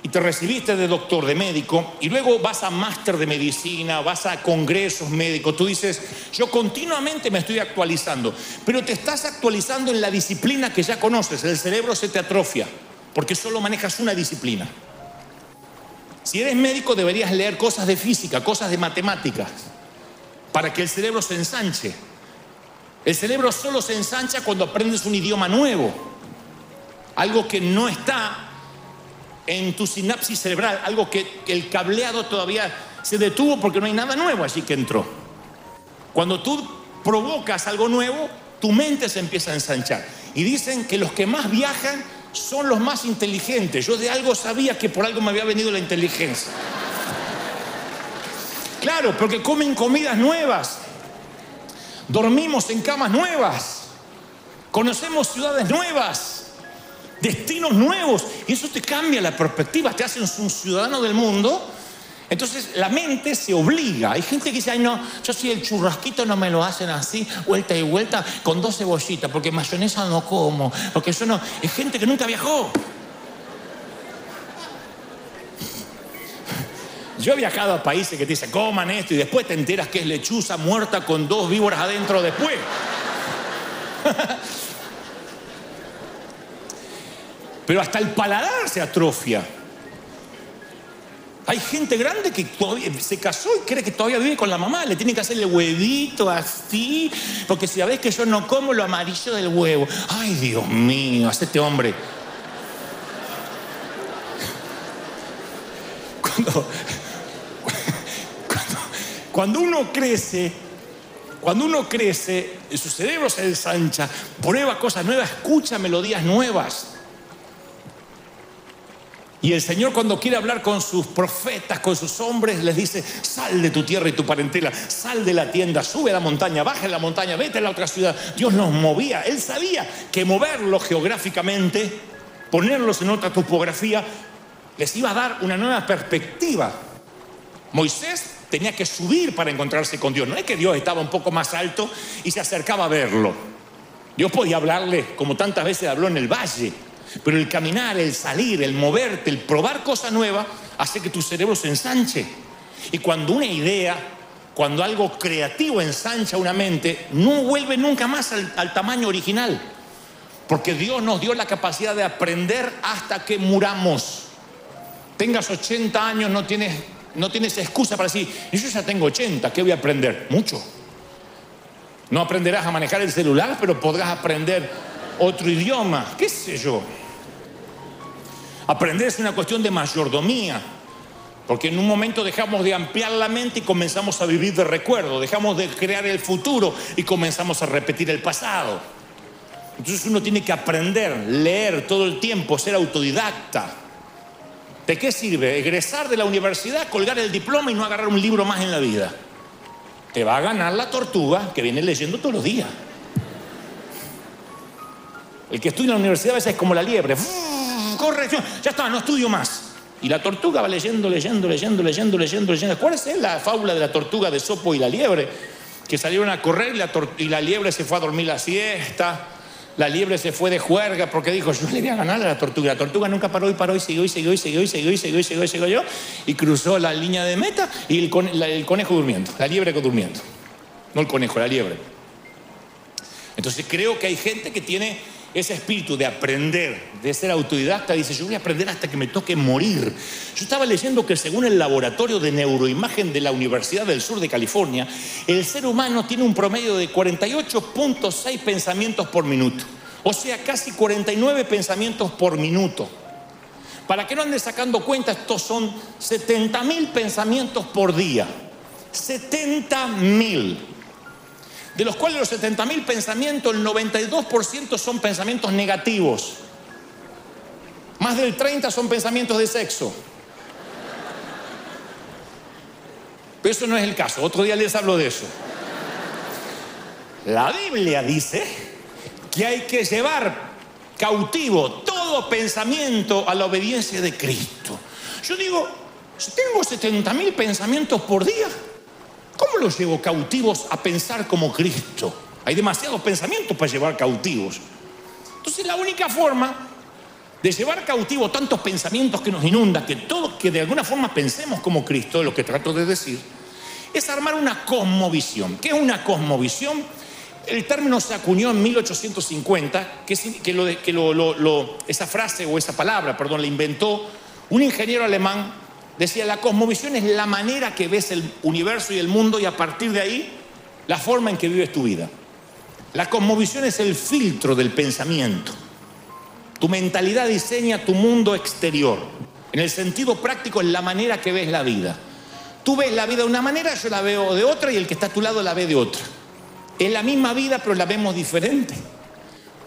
y te recibiste de doctor, de médico, y luego vas a máster de medicina, vas a congresos médicos, tú dices: yo continuamente me estoy actualizando, pero te estás actualizando en la disciplina que ya conoces. El cerebro se te atrofia porque solo manejas una disciplina. Si eres médico, deberías leer cosas de física, cosas de matemáticas, para que el cerebro se ensanche. El cerebro solo se ensancha cuando aprendes un idioma nuevo, algo que no está en tu sinapsis cerebral, algo que el cableado todavía se detuvo porque no hay nada nuevo allí que entró. Cuando tú provocas algo nuevo, tu mente se empieza a ensanchar. Y dicen que los que más viajan son los más inteligentes. Yo de algo sabía que por algo me había venido la inteligencia. Claro, porque comen comidas nuevas, dormimos en camas nuevas, conocemos ciudades nuevas, destinos nuevos, y eso te cambia la perspectiva, te hace un ciudadano del mundo. Entonces la mente se obliga. Hay gente que dice: ay no, yo si el churrasquito no me lo hacen así, vuelta y vuelta, con 2 cebollitas, porque mayonesa no como, porque eso no. Es gente que nunca viajó. Yo he viajado a países que te dicen: coman esto, y después te enteras que es lechuza muerta con 2 víboras adentro después. Pero hasta el paladar se atrofia. Hay gente grande que todavía se casó y cree que todavía vive con la mamá. Le tienen que hacerle huevito así, porque si sabés que yo no como lo amarillo del huevo. Ay, Dios mío, hacete hombre. Cuando uno crece, su cerebro se ensancha, prueba cosas nuevas, escucha melodías nuevas. Y el Señor, cuando quiere hablar con sus profetas, con sus hombres, les dice: sal de tu tierra y tu parentela, sal de la tienda, sube a la montaña, baja en la montaña, vete a la otra ciudad. Dios nos movía. Él sabía que moverlos geográficamente, ponerlos en otra topografía, les iba a dar una nueva perspectiva. Moisés tenía que subir para encontrarse con Dios. No es que Dios estaba un poco más alto y se acercaba a verlo. Dios podía hablarle como tantas veces habló en el valle. Pero el caminar, el salir, el moverte, el probar cosas nuevas hace que tu cerebro se ensanche. Y cuando una idea, cuando algo creativo ensancha una mente, no vuelve nunca más al tamaño original. Porque Dios nos dio la capacidad de aprender hasta que muramos. Tengas 80 años, no tienes excusa para decir: yo ya tengo 80, ¿qué voy a aprender? Mucho. No aprenderás a manejar el celular, pero podrás aprender otro idioma, qué sé yo. Aprender es una cuestión de mayordomía, porque en un momento dejamos de ampliar la mente y comenzamos a vivir de recuerdo, dejamos de crear el futuro y comenzamos a repetir el pasado. Entonces uno tiene que aprender, leer todo el tiempo, ser autodidacta. ¿De qué sirve egresar de la universidad, colgar el diploma y no agarrar un libro más en la vida? Te va a ganar la tortuga que viene leyendo todos los días. El que estudia en la universidad a veces es como la liebre. Corre, ya está, no estudio más. Y la tortuga va leyendo. ¿Cuál es la fábula de la tortuga de Esopo y la liebre? Que salieron a correr y la liebre se fue a dormir la siesta. La liebre se fue de juerga porque dijo: yo le voy a ganar a la tortuga. La tortuga nunca paró y siguió yo. Y cruzó la línea de meta y el conejo durmiendo. La liebre durmiendo. No el conejo, la liebre. Entonces creo que hay gente que tiene ese espíritu de aprender, de ser autodidacta. Dice: yo voy a aprender hasta que me toque morir. Yo estaba leyendo que según el laboratorio de neuroimagen de la Universidad del Sur de California, el ser humano tiene un promedio de 48.6 pensamientos por minuto. O sea, casi 49 pensamientos por minuto. Para que no andes sacando cuenta, estos son 70.000 pensamientos por día. 70.000. De los cuales los 70.000 pensamientos, el 92% son pensamientos negativos. Más del 30% son pensamientos de sexo. Pero eso no es el caso. Otro día les hablo de eso. La Biblia dice que hay que llevar cautivo todo pensamiento a la obediencia de Cristo. Yo digo, si tengo 70.000 pensamientos por día, ¿cómo los llevo cautivos a pensar como Cristo? Hay demasiados pensamientos para llevar cautivos. Entonces la única forma de llevar cautivo tantos pensamientos que nos inundan, que de alguna forma pensemos como Cristo, lo que trato de decir, es armar una cosmovisión. ¿Qué es una cosmovisión? El término se acuñó en 1850, esa frase o esa palabra, la inventó un ingeniero alemán. Decía: la cosmovisión es la manera que ves el universo y el mundo, y a partir de ahí, la forma en que vives tu vida. La cosmovisión es el filtro del pensamiento. Tu mentalidad diseña tu mundo exterior. En el sentido práctico, es la manera que ves la vida. Tú ves la vida de una manera, yo la veo de otra, y el que está a tu lado la ve de otra. Es la misma vida, pero la vemos diferente.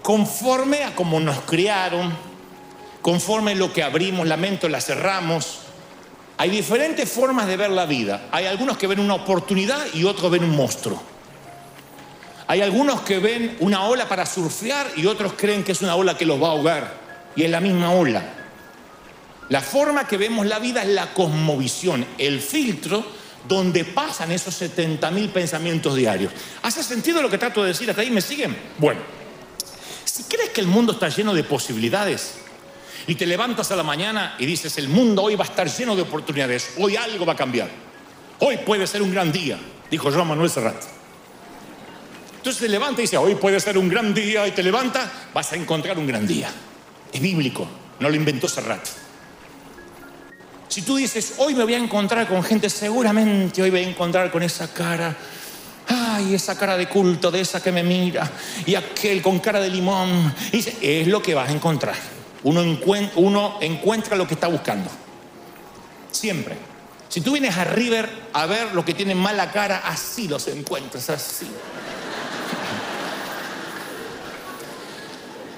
Conforme a cómo nos criaron, conforme a lo que abrimos la mente o la cerramos. Hay diferentes formas de ver la vida. Hay algunos que ven una oportunidad y otros ven un monstruo. Hay algunos que ven una ola para surfear y otros creen que es una ola que los va a ahogar. Y es la misma ola. La forma que vemos la vida es la cosmovisión, el filtro donde pasan esos 70.000 pensamientos diarios. ¿Hace sentido lo que trato de decir? ¿Hasta ahí me siguen? Bueno, si crees que el mundo está lleno de posibilidades y te levantas a la mañana y dices: el mundo hoy va a estar lleno de oportunidades, hoy algo va a cambiar, hoy puede ser un gran día, dijo Joan Manuel Serrat. Entonces te levantas y dices: hoy puede ser un gran día, y te levantas, vas a encontrar un gran día. Es bíblico, no lo inventó Serrat. Si tú dices: hoy me voy a encontrar con gente, seguramente hoy voy a encontrar con esa cara, ay, esa cara de culto, de esa que me mira, y aquel con cara de limón, y dice, es lo que vas a encontrar. Uno encuentra lo que está buscando. Siempre. Si tú vienes a River a ver lo que tienen mala cara, así los encuentras, así.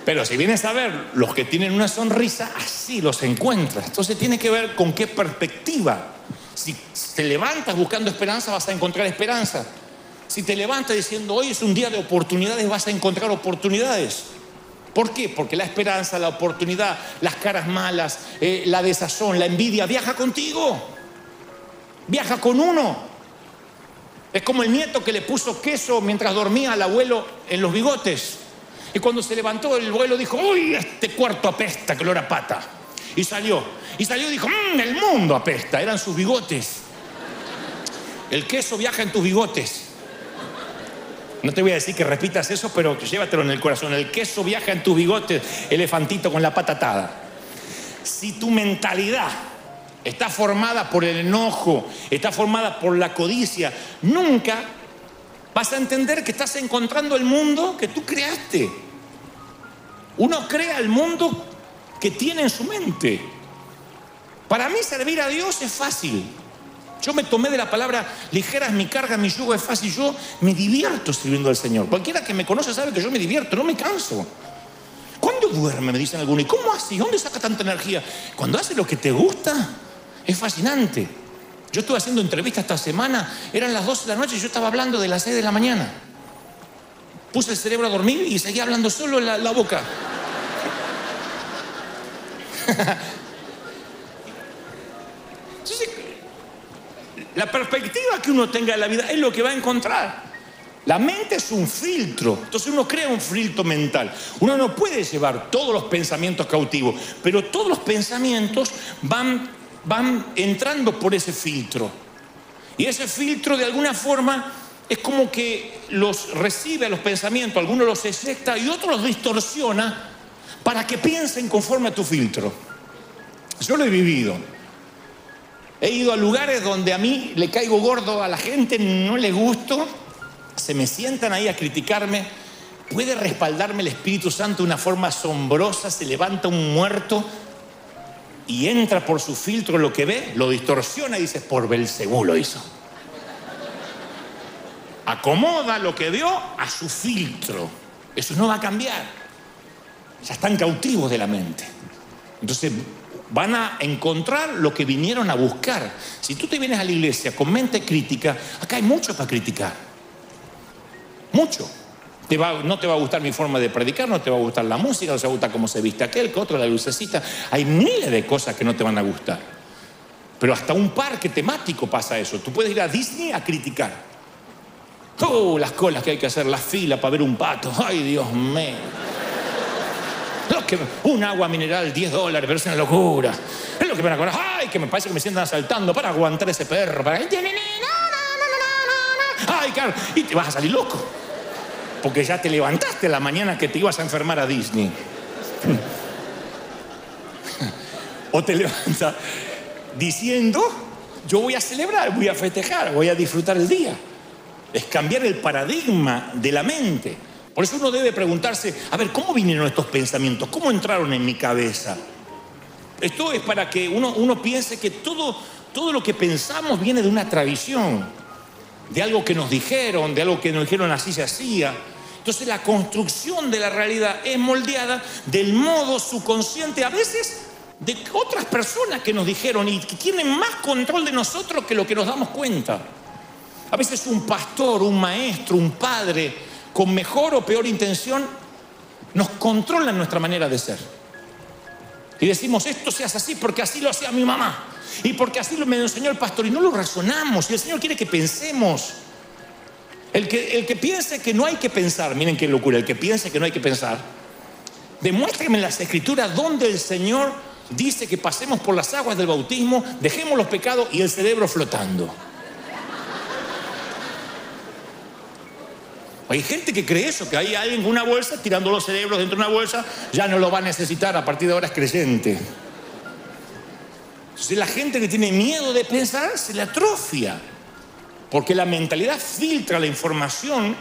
Pero si vienes a ver, los que tienen una sonrisa, así los encuentras. Entonces tiene que ver con qué perspectiva. Si te levantas buscando esperanza, vas a encontrar esperanza. Si te levantas diciendo hoy es un día de oportunidades, vas a encontrar oportunidades. ¿Por qué? Porque la esperanza, la oportunidad, las caras malas, la desazón, la envidia, viaja contigo. Viaja con uno. Es como el nieto que le puso queso mientras dormía al abuelo en los bigotes. Y cuando se levantó, el abuelo dijo, uy, este cuarto apesta, que olor a pata. Y salió y dijo, el mundo apesta. Eran sus bigotes. El queso viaja en tus bigotes. No te voy a decir que repitas eso, pero llévatelo en el corazón. El queso viaja en tus bigotes, elefantito con la pata atada. Si tu mentalidad está formada por el enojo, está formada por la codicia, nunca vas a entender que estás encontrando el mundo que tú creaste. Uno crea el mundo que tiene en su mente. Para mí servir a Dios es fácil. Yo me tomé de la palabra, ligera es mi carga, mi yugo es fácil. Yo me divierto sirviendo al Señor. Cualquiera que me conoce sabe que yo me divierto, no me canso. ¿Cuándo duerme? Me dicen algunos. ¿Y cómo hace? ¿Dónde saca tanta energía? Cuando hace lo que te gusta, es fascinante. Yo estuve haciendo entrevistas esta semana, eran las 12 de la noche y yo estaba hablando de las 6 de la mañana. Puse el cerebro a dormir y seguía hablando solo la boca. Entonces, la perspectiva que uno tenga de la vida es lo que va a encontrar. La mente es un filtro. Entonces uno crea un filtro mental. Uno no puede llevar todos los pensamientos cautivos, pero todos los pensamientos van entrando por ese filtro. Y ese filtro de alguna forma es como que los recibe a los pensamientos, algunos los eyecta y otros los distorsiona para que piensen conforme a tu filtro. Yo lo he vivido. He ido a lugares donde a mí le caigo gordo a la gente, no le gusto, se me sientan ahí a criticarme. Puede respaldarme el Espíritu Santo de una forma asombrosa, se levanta un muerto y entra por su filtro lo que ve, lo distorsiona y dice, por Belcebú lo hizo. Acomoda lo que vio a su filtro. Eso no va a cambiar. Ya están cautivos de la mente. Entonces van a encontrar lo que vinieron a buscar. Si tú te vienes a la iglesia con mente crítica, acá hay mucho para criticar. Mucho. No te va a gustar mi forma de predicar, no te va a gustar la música, no te va a gustar cómo se viste aquel, que otro, la lucecita. Hay miles de cosas que no te van a gustar. Pero hasta un parque temático pasa eso. Tú puedes ir a Disney a criticar. Las colas que hay que hacer, las filas para ver un pato. Ay, Dios mío. Un agua mineral, $10, pero es una locura. Es lo que me van a cobrar. Ay, que me parece que me sientan asaltando para aguantar ese perro. Ay, claro. Y te vas a salir loco. Porque ya te levantaste la mañana que te ibas a enfermar a Disney. O te levantas diciendo, yo voy a celebrar, voy a festejar, voy a disfrutar el día. Es cambiar el paradigma de la mente. Por eso uno debe preguntarse, a ver, ¿cómo vinieron estos pensamientos? ¿Cómo entraron en mi cabeza? Esto es para que uno piense que todo lo que pensamos viene de una tradición, de algo que nos dijeron, así se hacía. Entonces la construcción de la realidad es moldeada del modo subconsciente, a veces de otras personas que nos dijeron y que tienen más control de nosotros que lo que nos damos cuenta. A veces un pastor, un maestro, un padre, con mejor o peor intención, nos controlan nuestra manera de ser. Y decimos, esto se hace así porque así lo hacía mi mamá. Y porque así me lo enseñó el pastor. Y no lo razonamos. Y el Señor quiere que pensemos. El que piense que no hay que pensar, miren qué locura, el que piense que no hay que pensar, demuéstrame en las Escrituras donde el Señor dice que pasemos por las aguas del bautismo, dejemos los pecados y el cerebro flotando. Hay gente que cree eso, que hay alguien con una bolsa tirando los cerebros dentro de una bolsa, ya no lo va a necesitar, a partir de ahora es creyente. Entonces la gente que tiene miedo de pensar se le atrofia, porque la mentalidad filtra la información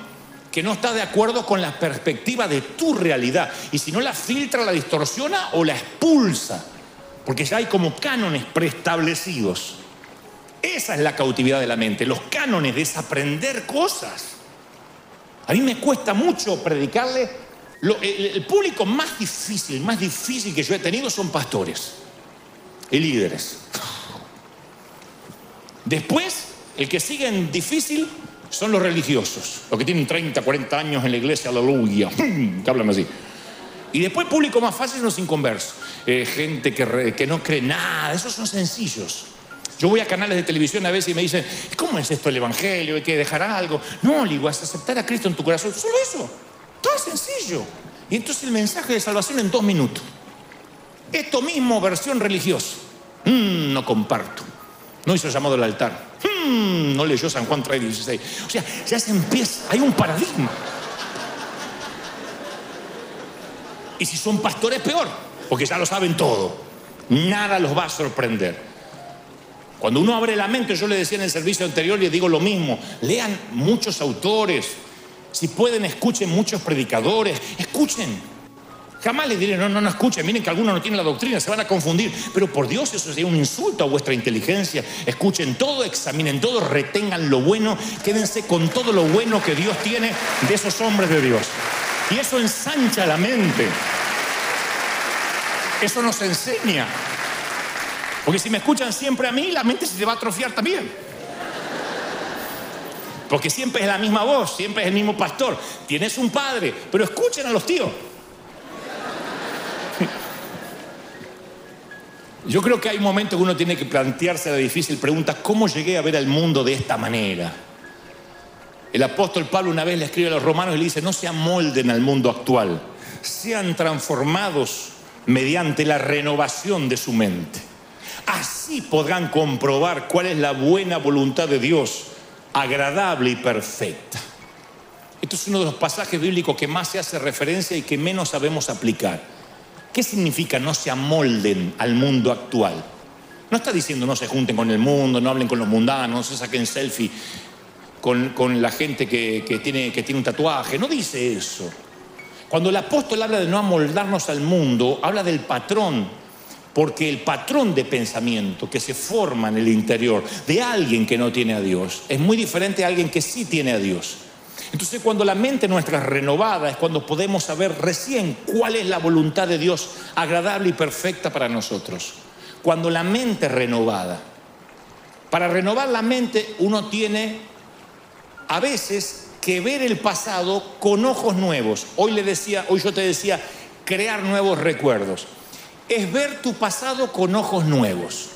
que no está de acuerdo con la perspectiva de tu realidad, y si no la filtra, la distorsiona o la expulsa, porque ya hay como cánones preestablecidos. Esa es la cautividad de la mente, los cánones, desaprender cosas. A mí me cuesta mucho predicarle El público más difícil que yo he tenido son pastores y líderes. Después, el que sigue en difícil son los religiosos, los que tienen 30, 40 años en la iglesia, aleluya, que hablan así. Y después, público más fácil son los inconversos, gente que no cree nada, esos son sencillos. Yo voy a canales de televisión a veces y me dicen, ¿cómo es esto el evangelio? ¿Hay que dejar algo? No, le digo, es aceptar a Cristo en tu corazón, solo eso, todo sencillo. Y entonces el mensaje de salvación en 2 minutos. Esto mismo, versión religiosa. No comparto. No hizo llamado al altar. No leyó San Juan 3:16. O sea, ya se empieza, hay un paradigma. Y si son pastores, peor, porque ya lo saben todo. Nada los va a sorprender. Cuando uno abre la mente, yo le decía en el servicio anterior y les digo lo mismo, lean muchos autores, si pueden escuchen muchos predicadores, escuchen. Jamás les diré, no escuchen, miren que algunos no tienen la doctrina, se van a confundir, pero por Dios eso sería un insulto a vuestra inteligencia. Escuchen todo, examinen todo, retengan lo bueno, quédense con todo lo bueno que Dios tiene de esos hombres de Dios. Y eso ensancha la mente, eso nos enseña. Porque si me escuchan siempre a mí, la mente se te va a atrofiar también. Porque siempre es la misma voz, siempre es el mismo pastor. Tienes un padre, pero escuchen a los tíos. Yo creo que hay momentos que uno tiene que plantearse la difícil pregunta, ¿cómo llegué a ver al mundo de esta manera? El apóstol Pablo una vez le escribe a los romanos y le dice, no se amolden al mundo actual, sean transformados mediante la renovación de su mente. Así podrán comprobar cuál es la buena voluntad de Dios, agradable y perfecta. Esto es uno de los pasajes bíblicos que más se hace referencia y que menos sabemos aplicar. ¿Qué significa no se amolden al mundo actual? No está diciendo no se junten con el mundo, no hablen con los mundanos, no se saquen selfie con la gente que tiene un tatuaje. No dice eso. Cuando el apóstol habla de no amoldarnos al mundo, habla del patrón. Porque el patrón de pensamiento que se forma en el interior de alguien que no tiene a Dios es muy diferente a alguien que sí tiene a Dios. Entonces, cuando la mente nuestra es renovada es cuando podemos saber recién cuál es la voluntad de Dios agradable y perfecta para nosotros. Cuando la mente es renovada. Para renovar la mente uno tiene a veces que ver el pasado con ojos nuevos. Hoy yo te decía, crear nuevos recuerdos. Es ver tu pasado con ojos nuevos.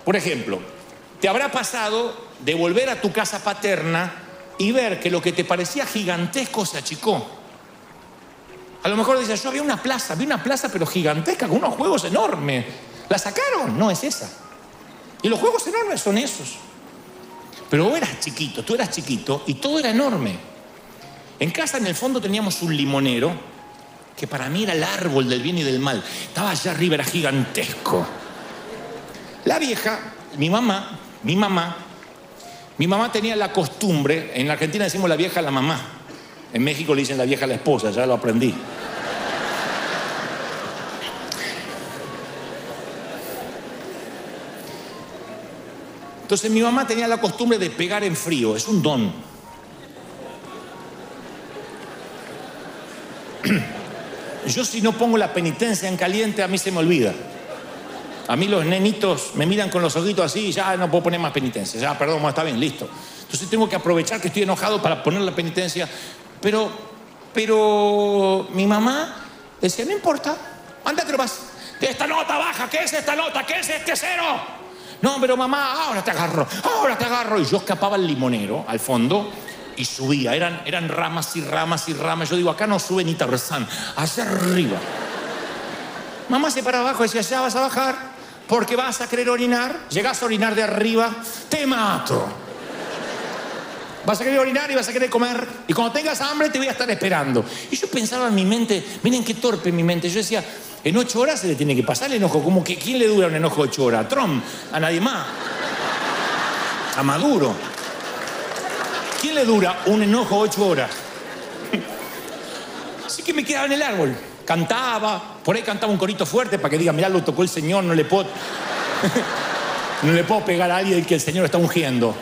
Por ejemplo, te habrá pasado de volver a tu casa paterna y ver que lo que te parecía gigantesco se achicó. A lo mejor decías, yo vi una plaza pero gigantesca, con unos juegos enormes. ¿La sacaron? No es esa. Y los juegos enormes son esos. Pero tú eras chiquito y todo era enorme. En casa, en el fondo, teníamos un limonero que para mí era el árbol del bien y del mal. Estaba allá arriba, era gigantesco. La vieja, mi mamá tenía la costumbre, en la Argentina decimos la vieja a la mamá, en México le dicen la vieja a la esposa, ya lo aprendí. Entonces mi mamá tenía la costumbre de pegar en frío, es un don. Yo si no pongo la penitencia en caliente, a mí se me olvida. A mí los nenitos me miran con los ojitos así y ya no puedo poner más penitencia. Ya, perdón, está bien, listo. Entonces tengo que aprovechar que estoy enojado para poner la penitencia. Pero mi mamá decía, no importa, ándate nomás. Esta nota baja, ¿qué es esta nota? ¿Qué es este cero? No, pero mamá, ahora te agarro. Y yo escapaba al limonero, al fondo, y subía. Eran ramas y ramas y ramas. Yo digo, acá no sube ni Tarzán, hacia arriba. Mamá se para abajo y decía, ya vas a bajar, porque vas a querer orinar. Llegás a orinar de arriba, te mato. Vas a querer orinar y vas a querer comer. Y cuando tengas hambre te voy a estar esperando. Y yo pensaba en mi mente, miren qué torpe mi mente. Yo decía, en 8 horas se le tiene que pasar el enojo. Como que, ¿quién le dura un enojo 8 horas? ¿A Trump? ¿A nadie más? ¿A Maduro? ¿Quién le dura un enojo 8 horas? Así que me quedaba en el árbol. Cantaba, por ahí cantaba un corito fuerte para que diga, mirá, lo tocó el Señor, no le puedo pegar a alguien que el Señor está ungiendo.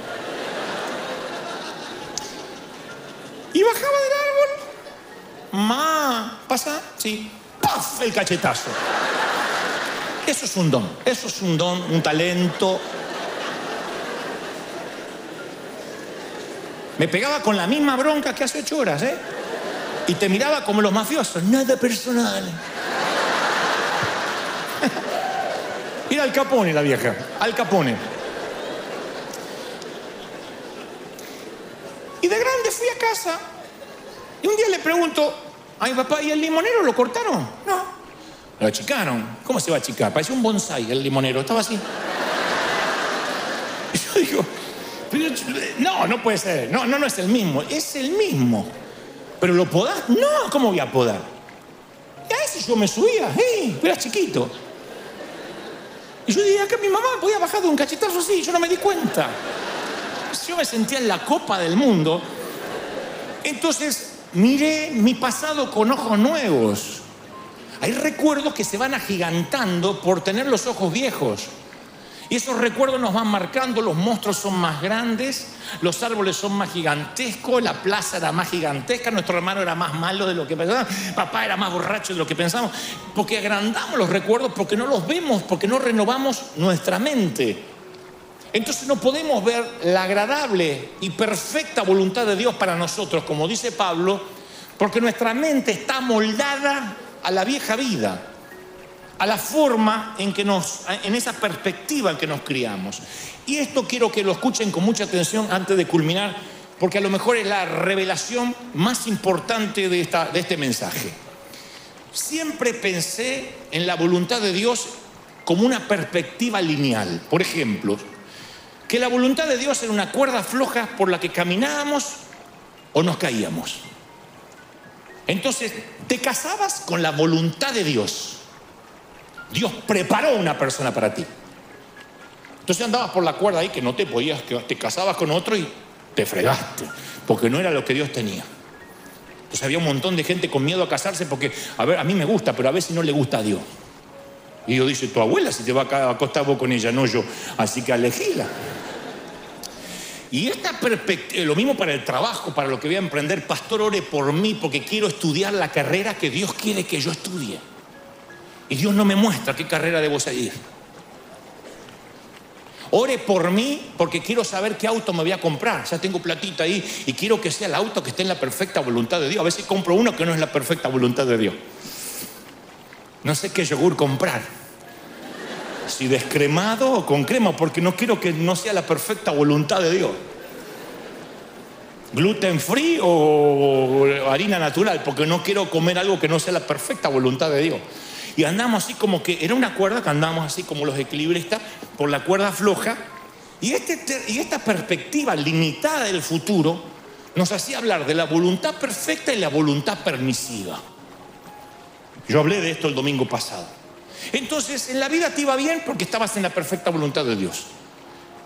Y bajaba del árbol ¿Pasa? Sí. ¡Paf! El cachetazo. Eso es un don, un talento. Me pegaba con la misma bronca que hace 8 horas, ¿eh? Y te miraba como los mafiosos, nada personal. Era Al Capone la vieja, Al Capone. Y de grande fui a casa y un día le pregunto a mi papá, ¿y el limonero lo cortaron? No. Lo achicaron. ¿Cómo se va a achicar? Parecía un bonsái el limonero, estaba así. Y yo digo, no puede ser. No es el mismo. Es el mismo. ¿Pero lo podás? No, ¿cómo voy a podar? Y a ese yo me subía, era chiquito. Y yo diría que mi mamá podía bajar de un cachetazo así, yo no me di cuenta. Yo me sentía en la copa del mundo. Entonces miré mi pasado con ojos nuevos. Hay recuerdos que se van agigantando por tener los ojos viejos. Y esos recuerdos nos van marcando, los monstruos son más grandes, los árboles son más gigantescos, la plaza era más gigantesca, nuestro hermano era más malo de lo que pensábamos, papá era más borracho de lo que pensamos, porque agrandamos los recuerdos, porque no los vemos, porque no renovamos nuestra mente. Entonces no podemos ver la agradable y perfecta voluntad de Dios para nosotros, como dice Pablo, porque nuestra mente está moldada a la vieja vida, a la forma en esa perspectiva en que nos criamos. Y esto quiero que lo escuchen con mucha atención antes de culminar, porque a lo mejor es la revelación más importante de este mensaje. Siempre pensé en la voluntad de Dios como una perspectiva lineal. Por ejemplo, que la voluntad de Dios era una cuerda floja por la que caminábamos o nos caíamos. Entonces, te casabas con la voluntad de Dios. Dios preparó una persona para ti. Entonces andabas por la cuerda ahí que no te podías, que te casabas con otro y te fregaste, porque no era lo que Dios tenía. Entonces había un montón de gente con miedo a casarse porque, a mí me gusta, pero a veces no le gusta a Dios. Y Dios dice, tu abuela si te va a acostar vos con ella, no yo, así que elegíla. Y esta perspectiva, lo mismo para el trabajo, para lo que voy a emprender, pastor, ore por mí porque quiero estudiar la carrera que Dios quiere que yo estudie. Y Dios no me muestra qué carrera debo seguir. Ore por mí porque quiero saber qué auto me voy a comprar. Ya tengo platita ahí y quiero que sea el auto que esté en la perfecta voluntad de Dios. A veces compro uno que no es la perfecta voluntad de Dios. No sé qué yogur comprar. Si descremado o con crema, porque no quiero que no sea la perfecta voluntad de Dios. Gluten free o harina natural, porque no quiero comer algo que no sea la perfecta voluntad de Dios. Y andamos así como que, era una cuerda que andamos así como los equilibristas, por la cuerda floja. Y esta perspectiva limitada del futuro nos hacía hablar de la voluntad perfecta y la voluntad permisiva. Yo hablé de esto el domingo pasado. Entonces, en la vida te iba bien porque estabas en la perfecta voluntad de Dios.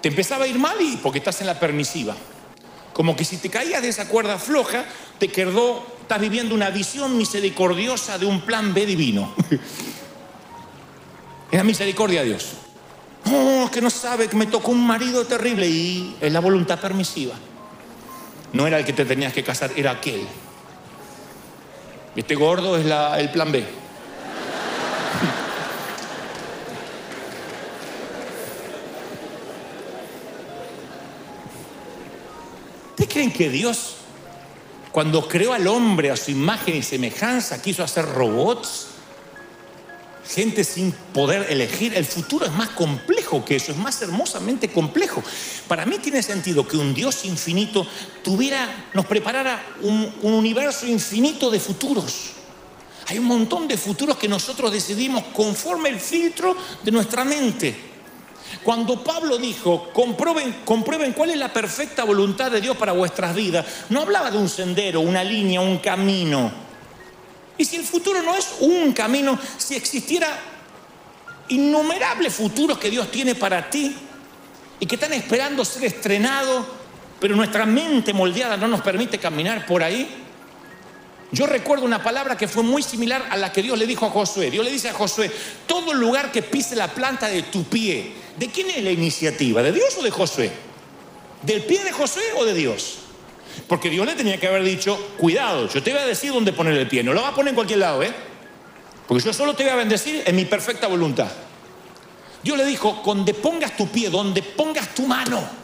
Te empezaba a ir mal y porque estás en la permisiva. Como que si te caías de esa cuerda floja, estás viviendo una visión misericordiosa de un plan B divino. Es la misericordia de Dios. Oh, que no sabe que me tocó un marido terrible y es la voluntad permisiva. No era el que te tenías que casar, era aquel. Este gordo es el plan B. ¿Ustedes creen que Dios, cuando creó al hombre a su imagen y semejanza, quiso hacer robots? Gente sin poder elegir. El futuro es más complejo que eso, es más hermosamente complejo. Para mí tiene sentido que un Dios infinito nos preparara un universo infinito de futuros. Hay un montón de futuros que nosotros decidimos conforme el filtro de nuestra mente. Cuando Pablo dijo, comprueben cuál es la perfecta voluntad de Dios para vuestras vidas, no hablaba de un sendero, una línea, un camino. Y si el futuro no es un camino, si existiera innumerables futuros que Dios tiene para ti y que están esperando ser estrenados, pero nuestra mente moldeada no nos permite caminar por ahí. Yo recuerdo una palabra que fue muy similar a la que Dios le dijo a Josué. Dios le dice a Josué, todo lugar que pise la planta de tu pie. ¿De quién es la iniciativa? ¿De Dios o de Josué? ¿Del pie de Josué o de Dios? Porque Dios le tenía que haber dicho, cuidado, yo te voy a decir dónde poner el pie, no lo vas a poner en cualquier lado, porque yo solo te voy a bendecir en mi perfecta voluntad. Dios le dijo, donde pongas tu pie, donde pongas tu mano.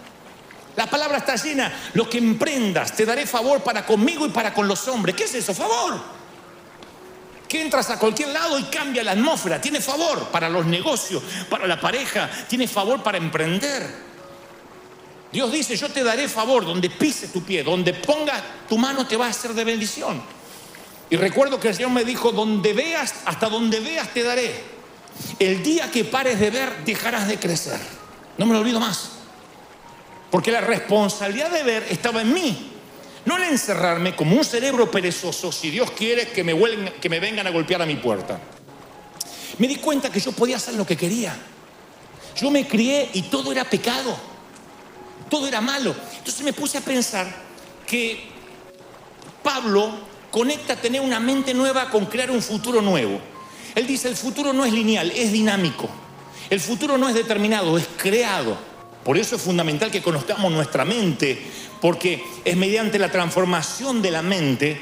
La palabra está llena, lo que emprendas, te daré favor para conmigo y para con los hombres. ¿Qué es eso? Favor. Que entras a cualquier lado y cambia la atmósfera. Tiene favor para los negocios, para la pareja, tiene favor para emprender. Dios dice, yo te daré favor donde pise tu pie, donde pongas tu mano te va a hacer de bendición. Y recuerdo que el Señor me dijo, donde veas, hasta donde veas te daré. El día que pares de ver, dejarás de crecer. No me lo olvido más. Porque la responsabilidad de ver estaba en mí. No en encerrarme como un cerebro perezoso, si Dios quiere que me vengan a golpear a mi puerta. Me di cuenta que yo podía hacer lo que quería. Yo me crié y todo era pecado. Todo era malo. Entonces me puse a pensar que Pablo conecta tener una mente nueva con crear un futuro nuevo. Él dice, el futuro no es lineal, es dinámico. El futuro no es determinado, es creado. Por eso es fundamental que conozcamos nuestra mente, porque es mediante la transformación de la mente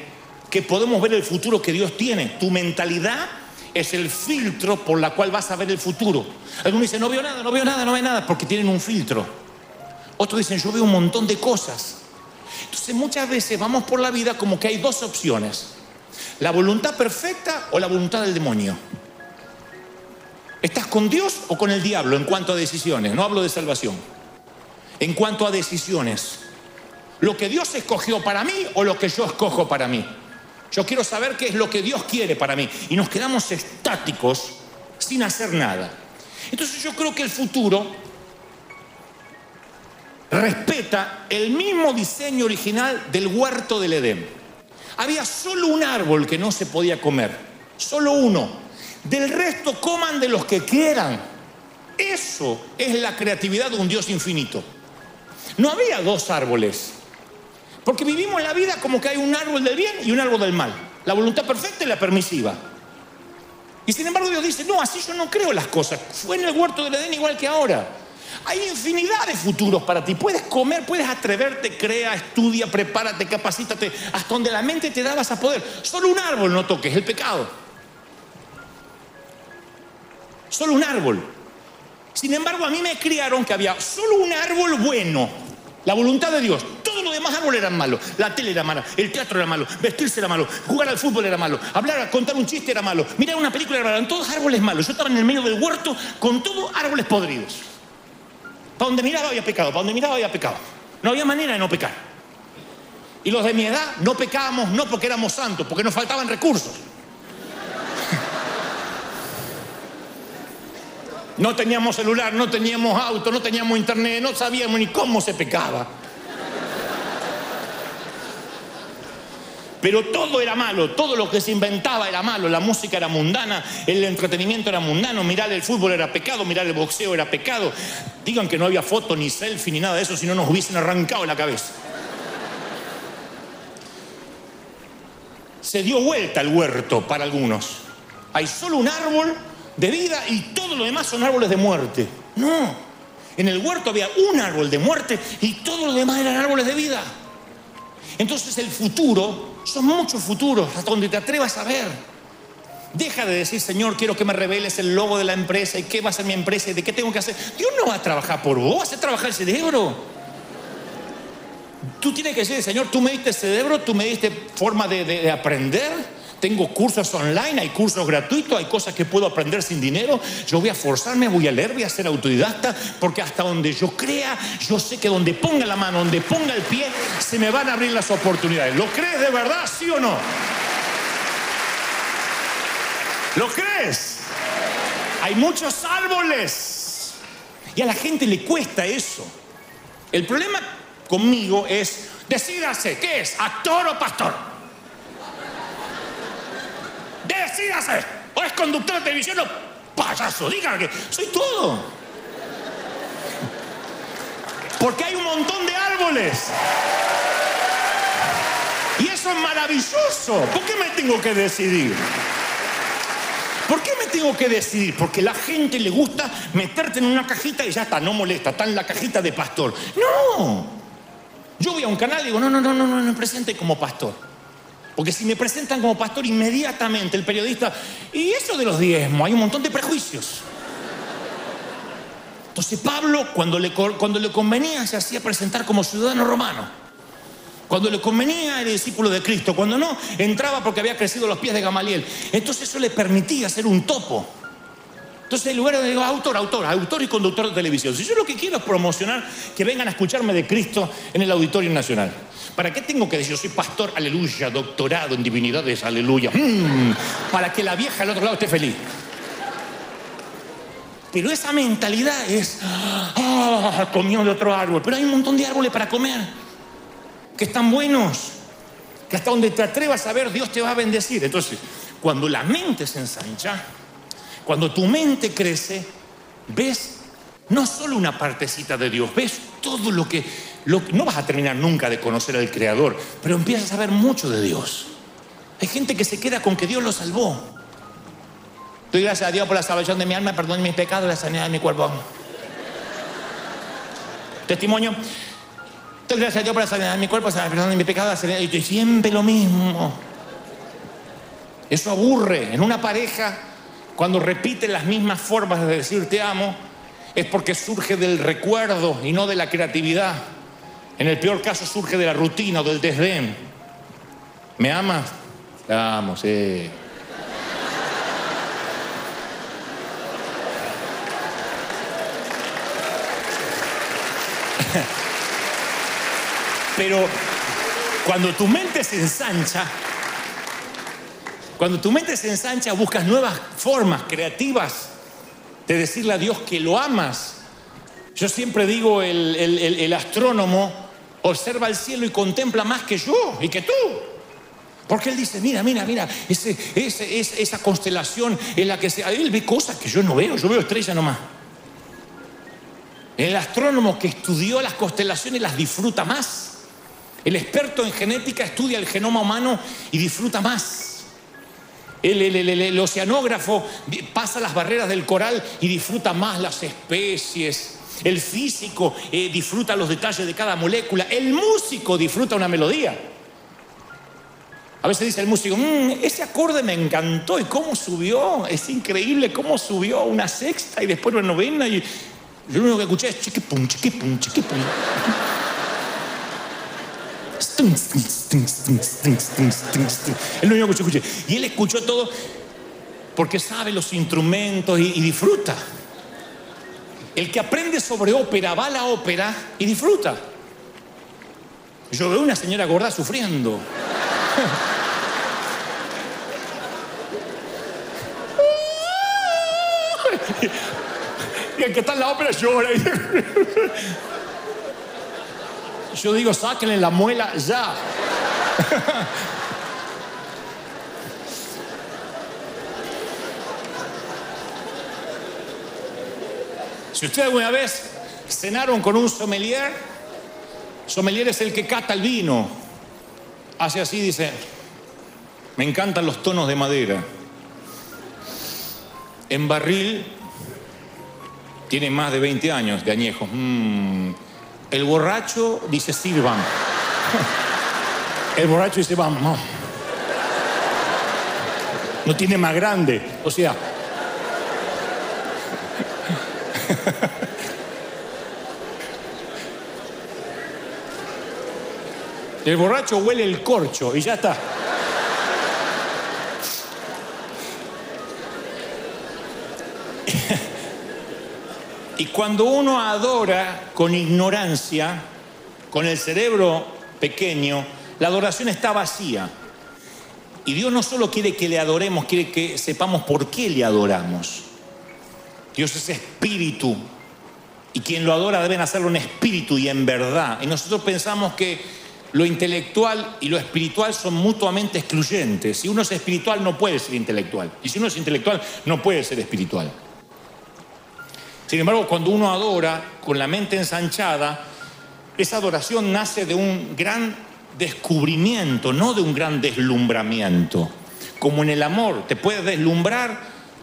que podemos ver el futuro que Dios tiene. Tu mentalidad es el filtro por la cual vas a ver el futuro. Algunos dicen, no veo nada, no veo nada, no veo nada, porque tienen un filtro. Otros dicen, yo veo un montón de cosas. Entonces muchas veces vamos por la vida como que hay dos opciones. La voluntad perfecta o la voluntad del demonio. ¿Estás con Dios o con el diablo en cuanto a decisiones? No hablo de salvación. En cuanto a decisiones. ¿Lo que Dios escogió para mí o lo que yo escojo para mí? Yo quiero saber qué es lo que Dios quiere para mí. Y nos quedamos estáticos sin hacer nada. Entonces yo creo que el futuro respeta el mismo diseño original del huerto del Edén. Había solo un árbol que no se podía comer, solo uno. Del resto coman de los que quieran. Eso es la creatividad de un Dios infinito. No había dos árboles, porque vivimos la vida como que hay un árbol del bien y un árbol del mal, la voluntad perfecta y la permisiva. Y sin embargo Dios dice, no, así yo no creo las cosas. Fue en el huerto del Edén igual que ahora. Hay infinidad de futuros para ti. Puedes comer, puedes atreverte, crea, estudia, prepárate, capacítate. Hasta donde la mente te da vas a poder. Solo un árbol no toques, el pecado. Solo un árbol. Sin embargo, a mí me criaron que había solo un árbol bueno. La voluntad de Dios. Todos los demás árboles eran malos. La tele era mala, el teatro era malo, vestirse era malo, jugar al fútbol era malo, hablar, contar un chiste era malo, mirar una película era malo. Eran todos árboles malos. Yo estaba en el medio del huerto con todos árboles podridos. Para donde miraba había pecado, para donde miraba había pecado. No había manera de no pecar. Y los de mi edad no pecábamos no porque éramos santos, porque nos faltaban recursos. No teníamos celular, no teníamos auto, no teníamos internet, no sabíamos ni cómo se pecaba. Pero todo era malo, todo lo que se inventaba era malo. La música era mundana, el entretenimiento era mundano, mirar el fútbol era pecado, mirar el boxeo era pecado. Digan que no había foto, ni selfie, ni nada de eso, si no nos hubiesen arrancado la cabeza. Se dio vuelta el huerto para algunos. Hay solo un árbol de vida y todo lo demás son árboles de muerte. No, en el huerto había un árbol de muerte y todo lo demás eran árboles de vida. Entonces el futuro, son muchos futuros hasta donde te atrevas a ver. Deja de decir, Señor, quiero que me reveles el logo de la empresa y qué va a ser mi empresa y de qué tengo que hacer. Dios no va a trabajar por vos, va a hacer trabajar el cerebro. Tú tienes que decir, Señor, tú me diste cerebro, tú me diste forma de aprender. Tengo cursos online, hay cursos gratuitos, hay cosas que puedo aprender sin dinero. Yo voy a forzarme, voy a leer, voy a ser autodidacta, porque hasta donde yo crea, yo sé que donde ponga la mano, donde ponga el pie, se me van a abrir las oportunidades. ¿Lo crees de verdad, sí o no? ¿Lo crees? Hay muchos árboles y a la gente le cuesta eso. El problema conmigo es, decídase, ¿qué es? ¿Actor o pastor? Decídase, o es conductor de televisión o payaso, dígame que soy todo. Porque hay un montón de árboles. Y eso es maravilloso. ¿Por qué me tengo que decidir? ¿Por qué me tengo que decidir? Porque a la gente le gusta meterte en una cajita y ya está, no molesta, está en la cajita de pastor. No. Yo voy a un canal y digo, no me presenten como pastor. Porque si me presentan como pastor, inmediatamente el periodista, y eso de los diezmos, hay un montón de prejuicios. Entonces Pablo, cuando le convenía, se hacía presentar como ciudadano romano. Cuando le convenía, era discípulo de Cristo. Cuando no, entraba porque había crecido a los pies de Gamaliel. Entonces eso le permitía ser un topo. Entonces en lugar de digo, autor y conductor de televisión. Si yo lo que quiero es promocionar que vengan a escucharme de Cristo en el Auditorio Nacional. ¿Para qué tengo que decir? Yo soy pastor, aleluya, doctorado en divinidades, aleluya. Para que la vieja al otro lado esté feliz. Pero esa mentalidad es, comió de otro árbol. Pero hay un montón de árboles para comer, que están buenos, que hasta donde te atrevas a ver, Dios te va a bendecir. Entonces, cuando la mente se ensancha, cuando tu mente crece, ves no solo una partecita de Dios, ves todo lo que no vas a terminar nunca de conocer al Creador, pero empiezas a ver mucho de Dios. Hay gente que se queda con que Dios lo salvó. Doy gracias a Dios por la salvación de mi alma, perdón mis pecados, la sanidad de mi cuerpo. Testimonio. Doy gracias a Dios por la sanidad de mi cuerpo, perdón de mi pecado, la sanidad. Y siempre lo mismo. Eso aburre. En una pareja, cuando repiten las mismas formas de decir te amo, es porque surge del recuerdo y no de la creatividad. En el peor caso surge de la rutina o del desdén. ¿Me amas? Te amo, sí. Pero cuando tu mente se ensancha, buscas nuevas formas creativas de decirle a Dios que lo amas. Yo siempre digo, el astrónomo observa el cielo y contempla más que yo y que tú. Porque él dice, mira, esa constelación en la que él ve cosas que yo no veo, yo veo estrellas nomás. El astrónomo que estudió las constelaciones las disfruta más. El experto en genética estudia el genoma humano y disfruta más. El oceanógrafo pasa las barreras del coral y disfruta más las especies. El físico disfruta los detalles de cada molécula. El músico disfruta una melodía. A veces dice el músico, ese acorde me encantó y cómo subió. Es increíble cómo subió una sexta y después una novena. Y yo lo único que escuché es chiquipum, chiquipum, chiquipum. Es lo único que yo escuché. Y él escuchó todo porque sabe los instrumentos y disfruta. El que aprende sobre ópera va a la ópera y disfruta. Yo veo una señora gorda sufriendo. Y el que está en la ópera llora. Yo digo, sáquenle la muela ya. Si ustedes alguna vez cenaron con un sommelier es el que cata el vino. Hace así, dice, me encantan los tonos de madera. En barril tiene más de 20 años de añejo. El borracho dice sirvan. El borracho dice vamos. No tiene más grande. O sea, el borracho huele el corcho y ya está. Y cuando uno adora con ignorancia, con el cerebro pequeño, la adoración está vacía. Y Dios no solo quiere que le adoremos, quiere que sepamos por qué le adoramos. Dios es espíritu. Y quien lo adora deben hacerlo en espíritu y en verdad. Y nosotros pensamos que lo intelectual y lo espiritual son mutuamente excluyentes. Si uno es espiritual no puede ser intelectual. Y si uno es intelectual no puede ser espiritual. Sin embargo, cuando uno adora con la mente ensanchada, esa adoración nace de un gran descubrimiento, no de un gran deslumbramiento. Como en el amor, te puedes deslumbrar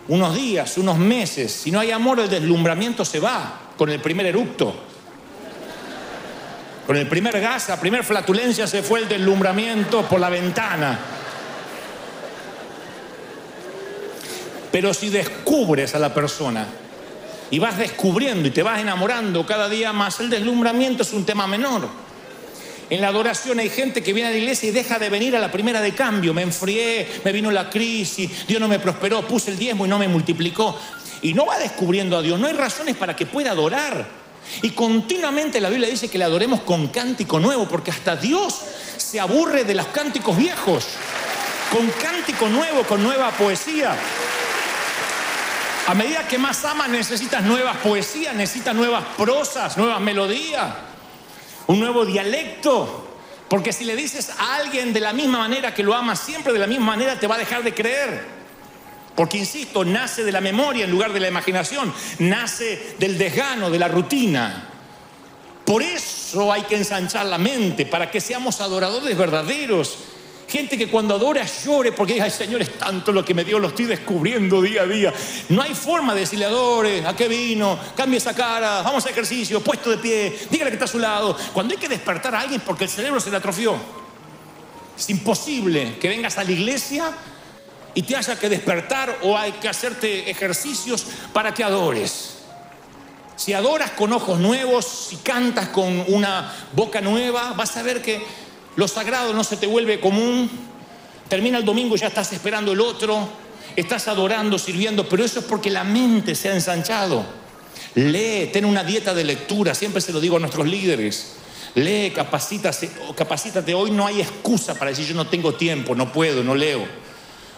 unos días, unos meses. Si no hay amor, el deslumbramiento se va con el primer eructo. Con el primer gas, la primera flatulencia se fue el deslumbramiento por la ventana. Pero si descubres a la persona y vas descubriendo y te vas enamorando cada día más, el deslumbramiento es un tema menor. En la adoración hay gente que viene a la iglesia y deja de venir a la primera de cambio. Me enfrié, me vino la crisis, Dios no me prosperó, puse el diezmo y no me multiplicó. Y no va descubriendo a Dios, no hay razones para que pueda adorar. Y continuamente la Biblia dice que le adoremos con cántico nuevo, porque hasta Dios se aburre de los cánticos viejos. Con cántico nuevo, con nueva poesía. A medida que más amas, necesitas nuevas poesías, necesitas nuevas prosas, nuevas melodías, un nuevo dialecto. Porque si le dices a alguien de la misma manera que lo amas, siempre de la misma manera, te va a dejar de creer. Porque, insisto, nace de la memoria en lugar de la imaginación, nace del desgano, de la rutina. Por eso hay que ensanchar la mente, para que seamos adoradores verdaderos. Gente que cuando adora llore porque diga, ay, Señor, es tanto lo que me dio, lo estoy descubriendo día a día. No hay forma de decirle, adore, ¿a qué vino? Cambie esa cara, vamos a hacer ejercicio, puesto de pie, dígale que está a su lado. Cuando hay que despertar a alguien porque el cerebro se le atrofió, es imposible que vengas a la iglesia y te haya que despertar o hay que hacerte ejercicios para que adores. Si adoras con ojos nuevos, si cantas con una boca nueva, vas a ver que lo sagrado no se te vuelve común. Termina el domingo y ya estás esperando el otro. Estás adorando, sirviendo, pero eso es porque la mente se ha ensanchado. Lee, ten una dieta de lectura. Siempre se lo digo a nuestros líderes. Lee, capacítate. Hoy no hay excusa para decir yo no tengo tiempo, no puedo, no leo.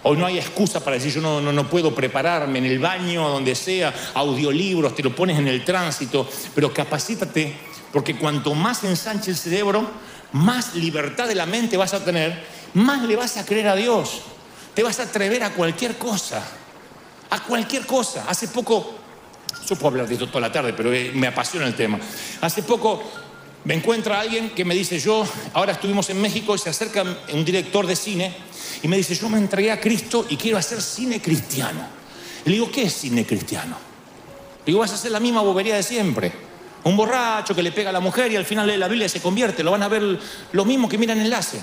Hoy no hay excusa para decir yo no puedo prepararme, en el baño, donde sea, audiolibros, te lo pones en el tránsito. Pero capacítate, porque cuanto más ensanche el cerebro, más libertad de la mente vas a tener, más le vas a creer a Dios. Te vas a atrever a cualquier cosa. A cualquier cosa. Hace poco, yo puedo hablar de esto toda la tarde, pero me apasiona el tema. Hace poco me encuentra alguien que me dice, ahora estuvimos en México y se acerca un director de cine y me dice, yo me entregué a Cristo y quiero hacer cine cristiano. Y le digo, ¿qué es cine cristiano? Le digo, vas a hacer la misma bobería de siempre. Un borracho que le pega a la mujer y al final lee la Biblia y se convierte. Lo van a ver lo mismo que miran Enlace.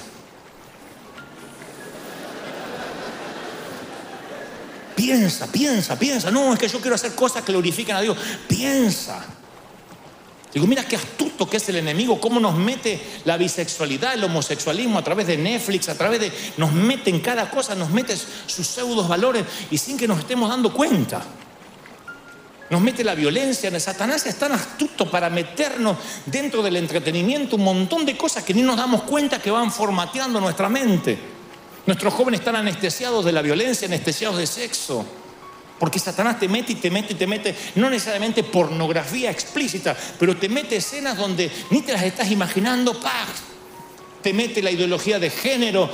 Piensa. No, es que yo quiero hacer cosas que glorifiquen a Dios. Piensa. Digo, mira qué astuto que es el enemigo, cómo nos mete la bisexualidad, el homosexualismo a través de Netflix, nos mete en cada cosa, nos mete sus pseudos valores y sin que nos estemos dando cuenta. Nos mete la violencia. Satanás es tan astuto para meternos dentro del entretenimiento un montón de cosas que ni nos damos cuenta que van formateando nuestra mente. Nuestros jóvenes están anestesiados de la violencia, anestesiados de sexo. Porque Satanás te mete, no necesariamente pornografía explícita, pero te mete escenas donde ni te las estás imaginando, ¡pah! Te mete la ideología de género,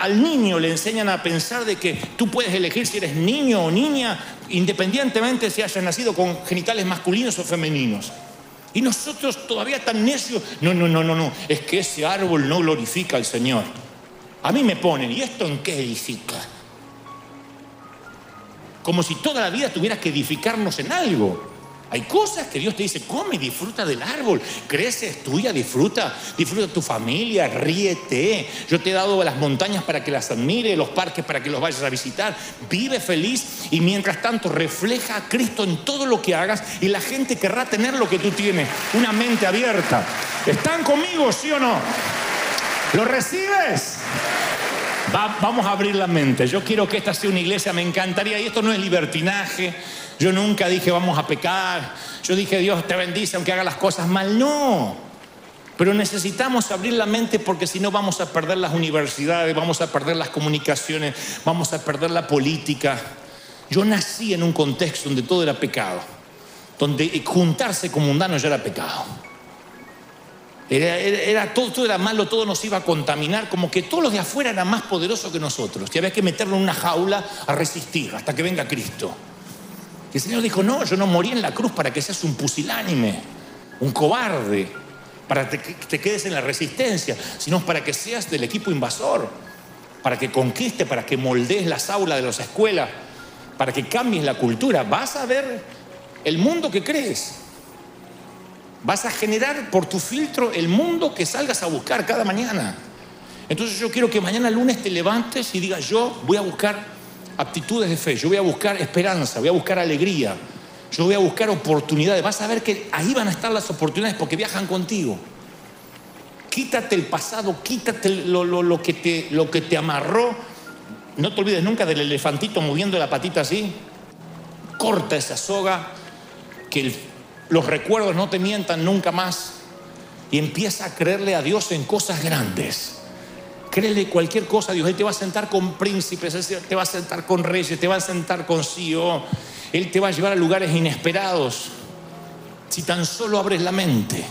al niño le enseñan a pensar de que tú puedes elegir si eres niño o niña, independientemente si hayas nacido con genitales masculinos o femeninos. Y nosotros todavía tan necios, no, es que ese árbol no glorifica al Señor. A mí me ponen, ¿y esto en qué edifica? Como si toda la vida tuvieras que edificarnos en algo. Hay cosas que Dios te dice, come, disfruta del árbol, crece, es tuya, disfruta tu familia, ríete. Yo te he dado las montañas para que las admires, los parques para que los vayas a visitar. Vive feliz y mientras tanto refleja a Cristo en todo lo que hagas y la gente querrá tener lo que tú tienes, una mente abierta. ¿Están conmigo, sí o no? ¿Lo recibes? Vamos a abrir la mente. Yo quiero que esta sea una iglesia, me encantaría, y esto no es libertinaje. Yo nunca dije vamos a pecar. Yo dije Dios te bendice aunque haga las cosas mal. No. Pero necesitamos abrir la mente porque si no vamos a perder las universidades, vamos a perder las comunicaciones, vamos a perder la política. Yo nací en un contexto donde todo era pecado, donde juntarse con mundanos ya era pecado. Todo era malo, todo nos iba a contaminar, como que todos los de afuera eran más poderosos que nosotros. Y había que meterlo en una jaula a resistir hasta que venga Cristo. Y el Señor dijo, no, yo no morí en la cruz para que seas un pusilánime, un cobarde, para que te quedes en la resistencia, sino para que seas del equipo invasor, para que conquistes, para que moldees las aulas de las escuelas, para que cambies la cultura. Vas a ver el mundo que crees. Vas a generar por tu filtro el mundo que salgas a buscar cada mañana. Entonces yo quiero que mañana lunes te levantes y digas, yo voy a buscar aptitudes de fe, yo voy a buscar esperanza, voy a buscar alegría, yo voy a buscar oportunidades. Vas a ver que ahí van a estar las oportunidades porque viajan contigo. Quítate el pasado, quítate lo que te amarró. No te olvides nunca del elefantito moviendo la patita así. Corta esa soga, que los recuerdos no te mientan nunca más. Y empieza a creerle a Dios en cosas grandes. Créele cualquier cosa a Dios. Él te va a sentar con príncipes, Él te va a sentar con reyes, te va a sentar con CEO. Él te va a llevar a lugares inesperados. Si tan solo abres la mente.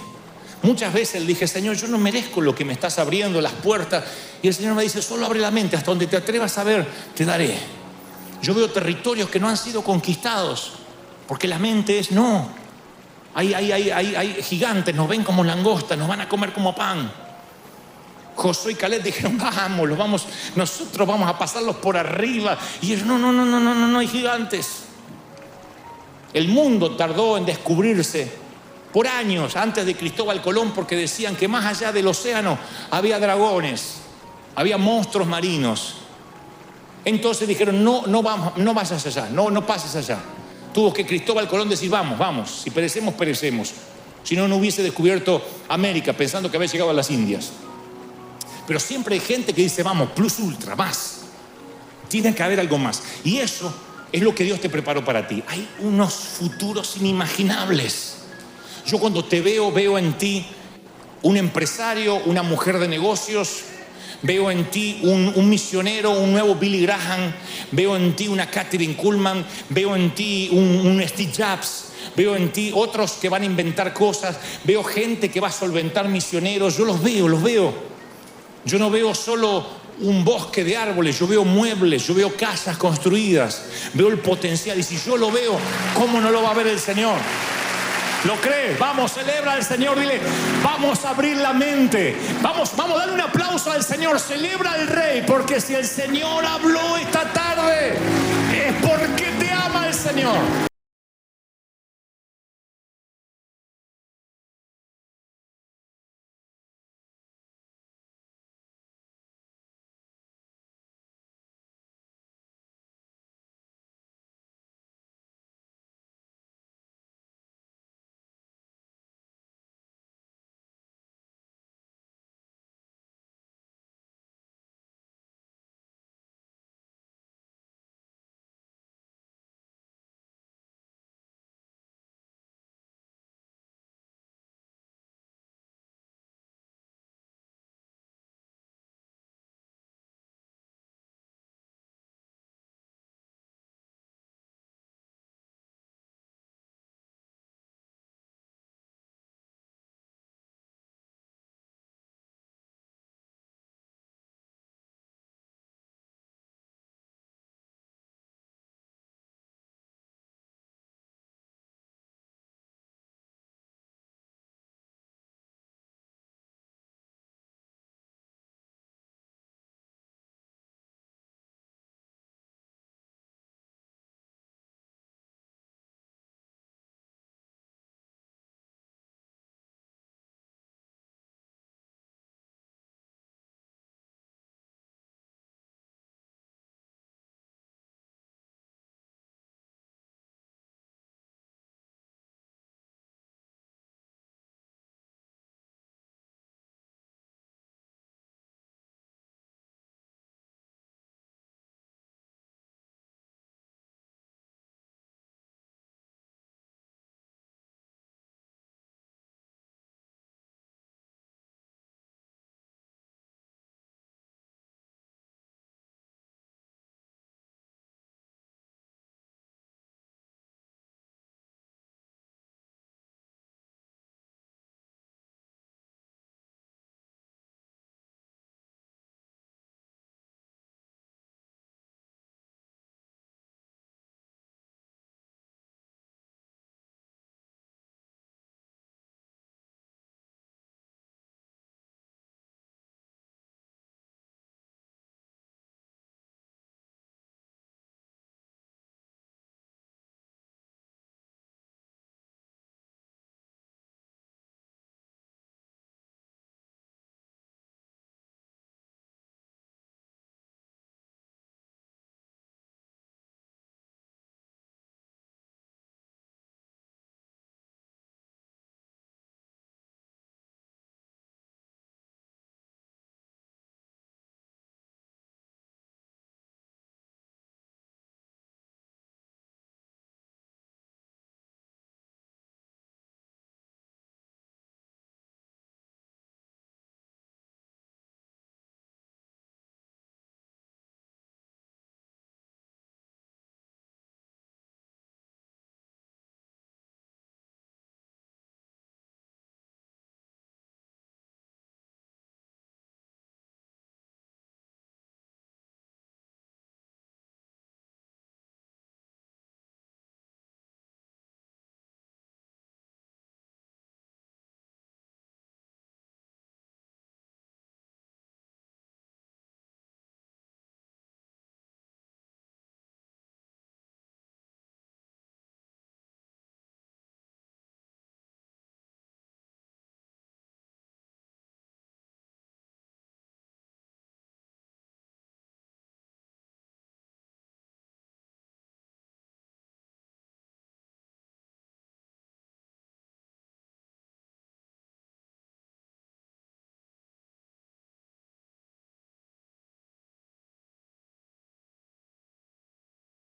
Muchas veces le dije, Señor, yo no merezco lo que me estás abriendo, las puertas. Y el Señor me dice, solo abre la mente, hasta donde te atrevas a ver, te daré. Yo veo territorios que no han sido conquistados, porque la mente es, no. Hay gigantes, nos ven como langostas, nos van a comer como pan. Josué y Caleb dijeron, nosotros vamos a pasarlos por arriba. Y ellos, no, hay gigantes. El mundo tardó en descubrirse por años antes de Cristóbal Colón, porque decían que más allá del océano había dragones, había monstruos marinos. Entonces dijeron, no vayas allá, no pases allá. Tuvo que Cristóbal Colón decir, vamos, si perecemos, perecemos. Si no, no hubiese descubierto América pensando que había llegado a las Indias. Pero siempre hay gente que dice, vamos, plus ultra, más. Tiene que haber algo más. Y eso es lo que Dios te preparó para ti. Hay unos futuros inimaginables. Yo cuando te veo en ti un empresario, una mujer de negocios. Veo en ti un misionero, un nuevo Billy Graham. Veo en ti una Kathryn Kuhlman. Veo en ti un Steve Jobs. Veo en ti otros que van a inventar cosas. Veo gente que va a solventar misioneros. Yo los veo. Yo no veo solo un bosque de árboles, yo veo muebles, yo veo casas construidas, veo el potencial. Y si yo lo veo, ¿cómo no lo va a ver el Señor? ¿Lo crees? Vamos, celebra al Señor, dile, vamos a abrir la mente. Vamos a darle un aplauso al Señor, celebra al Rey, porque si el Señor habló esta tarde, es porque te ama el Señor.